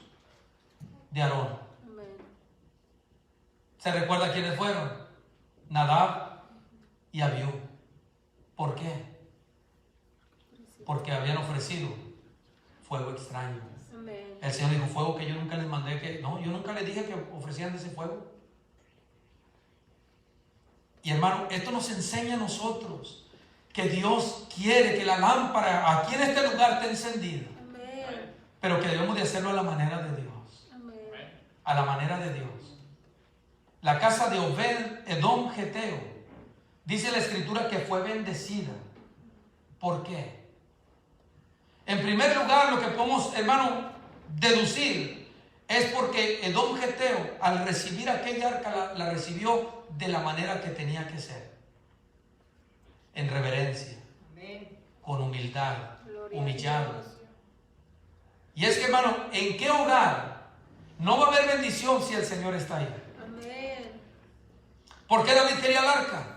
de Aarón. Amén. ¿Se recuerda quiénes fueron? Nadab y Abiú. ¿Por qué? Porque habían ofrecido fuego extraño. Amén. El Señor dijo, fuego que yo nunca les mandé, que no, yo nunca les dije que ofrecieran de ese fuego. Y hermano, esto nos enseña a nosotros que Dios quiere que la lámpara aquí en este lugar esté encendida, Amén. pero que debemos de hacerlo a la manera de Dios. Amén. A la manera de Dios. La casa de Obed-Edom Geteo, dice la Escritura que fue bendecida. ¿Por qué? En primer lugar, lo que podemos, hermano, deducir es porque Edom Geteo, al recibir aquella arca, la recibió de la manera que tenía que ser. En reverencia, con humildad, Gloria a humillado. Dios. Y es que, hermano, ¿en qué hogar no va a haber bendición si el Señor está ahí? Amén. ¿Por qué David quería el arca?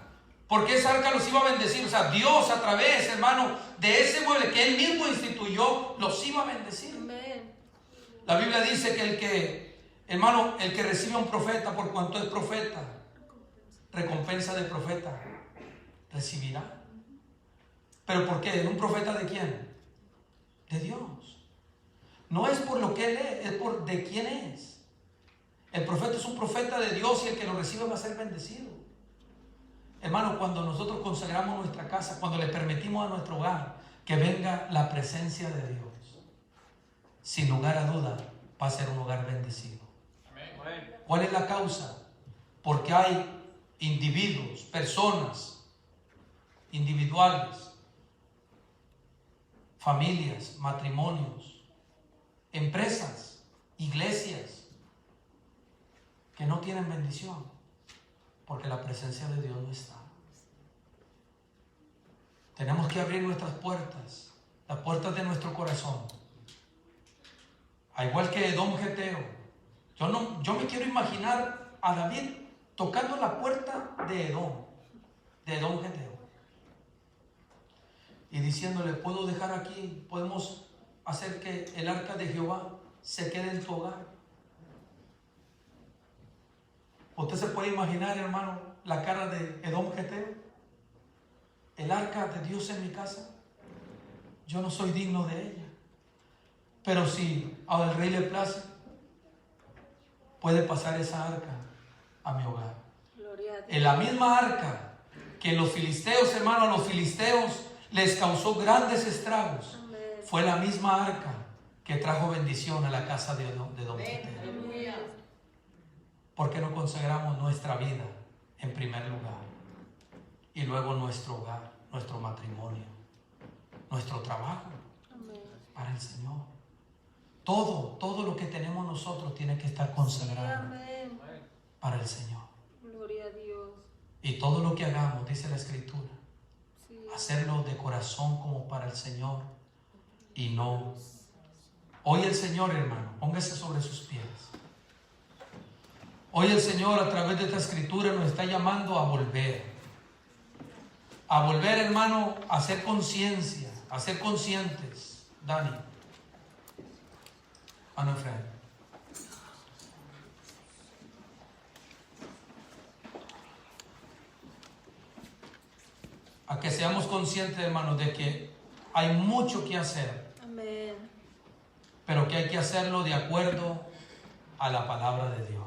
Porque esa arca los iba a bendecir. O sea, Dios a través, hermano, de ese mueble que Él mismo instituyó, los iba a bendecir. Amén. La Biblia dice hermano, el que recibe a un profeta por cuanto es profeta, recompensa del profeta recibirá. ¿Pero por qué? ¿Un profeta de quién? De Dios. No es por lo que él es por de quién es. El profeta es un profeta de Dios y el que lo recibe va a ser bendecido. Hermano, cuando nosotros consagramos nuestra casa, cuando le permitimos a nuestro hogar que venga la presencia de Dios, sin lugar a duda va a ser un hogar bendecido. ¿Cuál es la causa? Porque hay individuos, personas individuales, familias, matrimonios, empresas, iglesias que no tienen bendición porque la presencia de Dios no está. Tenemos que abrir nuestras puertas, las puertas de nuestro corazón. A igual que Edom Geteo, yo me quiero imaginar a David tocando la puerta de Edom Geteo, y diciéndole: puedo dejar aquí, podemos hacer que el arca de Jehová se quede en tu hogar. Usted se puede imaginar, hermano, la cara de Edom Geteo. El arca de Dios en mi casa, yo no soy digno de ella, pero si al rey le place, puede pasar esa arca a mi hogar. En la misma arca que los filisteos, hermano, a los filisteos les causó grandes estragos, fue la misma arca que trajo bendición a la casa de Edom Geteo. ¿Por qué no consagramos nuestra vida en primer lugar? Y luego nuestro hogar, nuestro matrimonio, nuestro trabajo para el Señor. Todo lo que tenemos nosotros tiene que estar consagrado para el Señor. Gloria a Dios. Y todo lo que hagamos, dice la Escritura, hacerlo de corazón como para el Señor y no. Hoy el Señor, hermano, póngase sobre sus pies. Hoy el Señor, a través de esta Escritura, nos está llamando a volver. A volver, hermano, a hacer conciencia, a ser conscientes. Dani. Ana Efraín. A que seamos conscientes, hermanos, de que hay mucho que hacer. Amén. Pero que hay que hacerlo de acuerdo a la palabra de Dios.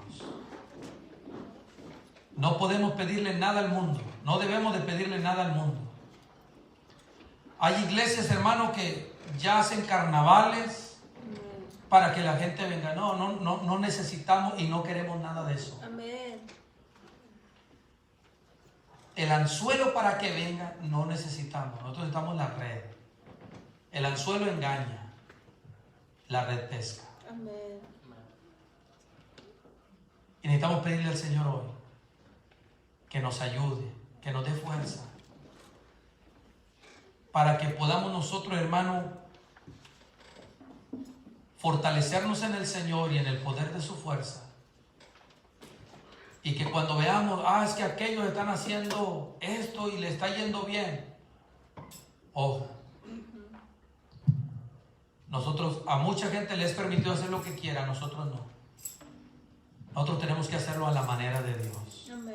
No podemos pedirle nada al mundo. No debemos de pedirle nada al mundo. Hay iglesias, hermanos, que ya hacen carnavales para que la gente venga. No necesitamos y no queremos nada de eso. Amén. El anzuelo para que venga no necesitamos. Nosotros necesitamos la red. El anzuelo engaña. La red pesca. Amén. Y necesitamos pedirle al Señor hoy que nos ayude, que nos dé fuerza, para que podamos nosotros, hermano, fortalecernos en el Señor y en el poder de su fuerza. Y que cuando veamos, es que aquellos están haciendo esto y le está yendo bien. Ojo. Nosotros, a mucha gente les permitió hacer lo que quiera, a nosotros no. Nosotros tenemos que hacerlo a la manera de Dios. Amén.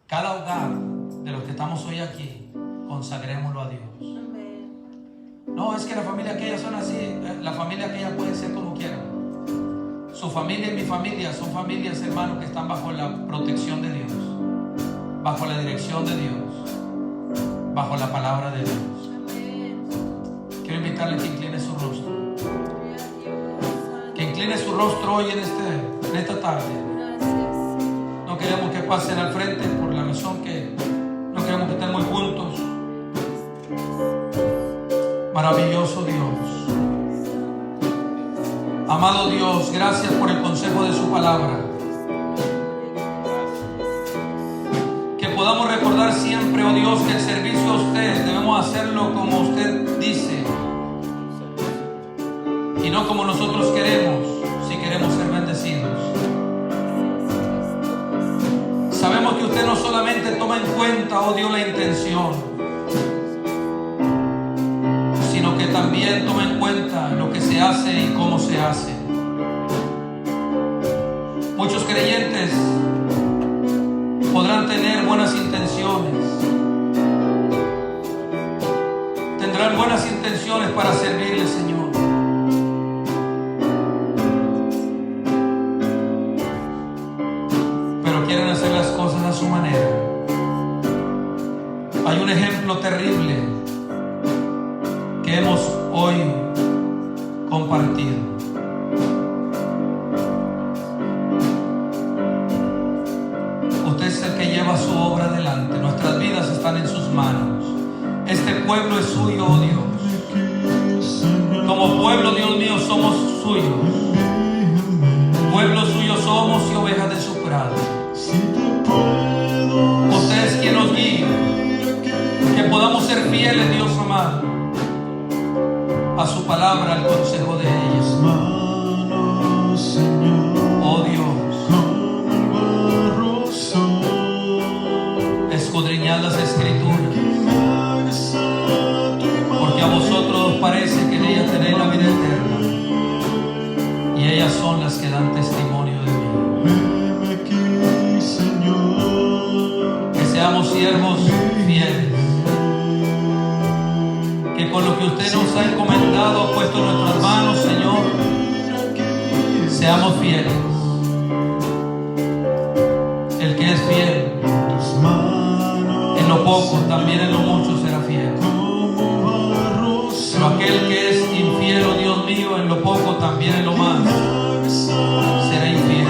Cada hogar de los que estamos hoy aquí, consagrémoslo a Dios. Amén. No, es que la familia aquella son así. La familia aquella puede ser como quieran. Su familia y mi familia son familias, hermanos, que están bajo la protección de Dios, bajo la dirección de Dios, bajo la palabra de Dios. Amén. Quiero invitarle a que incline su rostro. Gloria a Dios. Que incline su rostro hoy en esta tarde. Gracias. No queremos que pasen al frente por la razón que no queremos que estén muy juntos. Maravilloso Dios. Amado Dios, gracias por el consejo de su palabra. Que podamos recordar siempre, oh Dios, que el servicio a usted debemos hacerlo como usted dice y no como nosotros queremos, si queremos ser bendecidos. Sabemos que usted no solamente toma en cuenta, oh Dios, la intención, sino que también toma en cuenta lo que se hace y cómo se hace. intenciones. Tendrán buenas intenciones para servirle, Señor. Pero quieren hacer las cosas a su manera. Hay un ejemplo terrible que hemos hoy compartido. Usted es el que lleva su obra adelante. Nuestras vidas están en sus manos. Este pueblo es suyo, oh Dios. Como pueblo, Dios mío, somos suyos. Pueblo suyo somos y ovejas de su prado. Usted es quien nos guía. Que podamos ser fieles, Dios amado, a su palabra, al consejo de ella. Oh Dios, escudriñad las Escrituras, porque a vosotros os parece que en ellas tenéis la vida eterna, y ellas son las que dan testimonio de mí. Que seamos siervos fieles, que con lo que usted nos ha encomendado, ha puesto en nuestras manos, Señor, seamos fieles. El que es fiel en lo poco, también en lo mucho será fiel. Pero aquel que es infiel, oh Dios mío, en lo poco, también en lo más será infiel.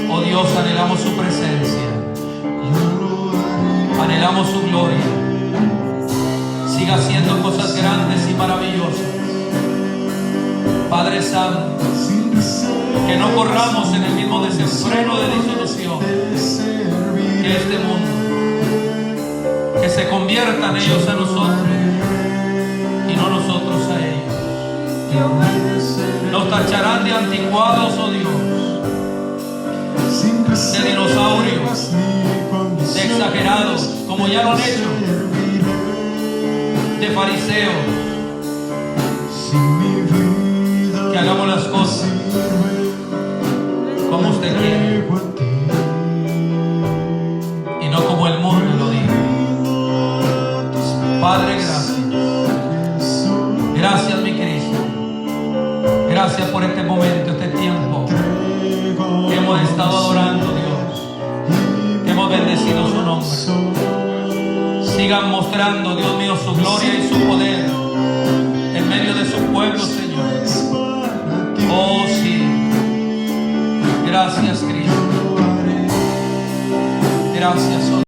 Oh Dios, anhelamos su presencia, anhelamos su gloria. Siga haciendo cosas grandes y maravillosas. Padre Santo, que no corramos en el mismo desenfreno de disolución que este mundo. Que se conviertan ellos a nosotros y no nosotros a ellos. Nos tacharán de anticuados, oh Dios, de dinosaurios, de exagerados, como ya lo han hecho, de fariseos. Que hagamos las cosas como usted quiere y no como el mundo lo dice. Padre, gracias. Gracias, mi Cristo. Gracias por este momento, este tiempo que hemos estado adorando, Dios, que hemos bendecido su nombre. Sigan mostrando, Dios mío, su gloria y su poder en medio de su pueblo, Señor. Oh sí, gracias Cristo, gracias.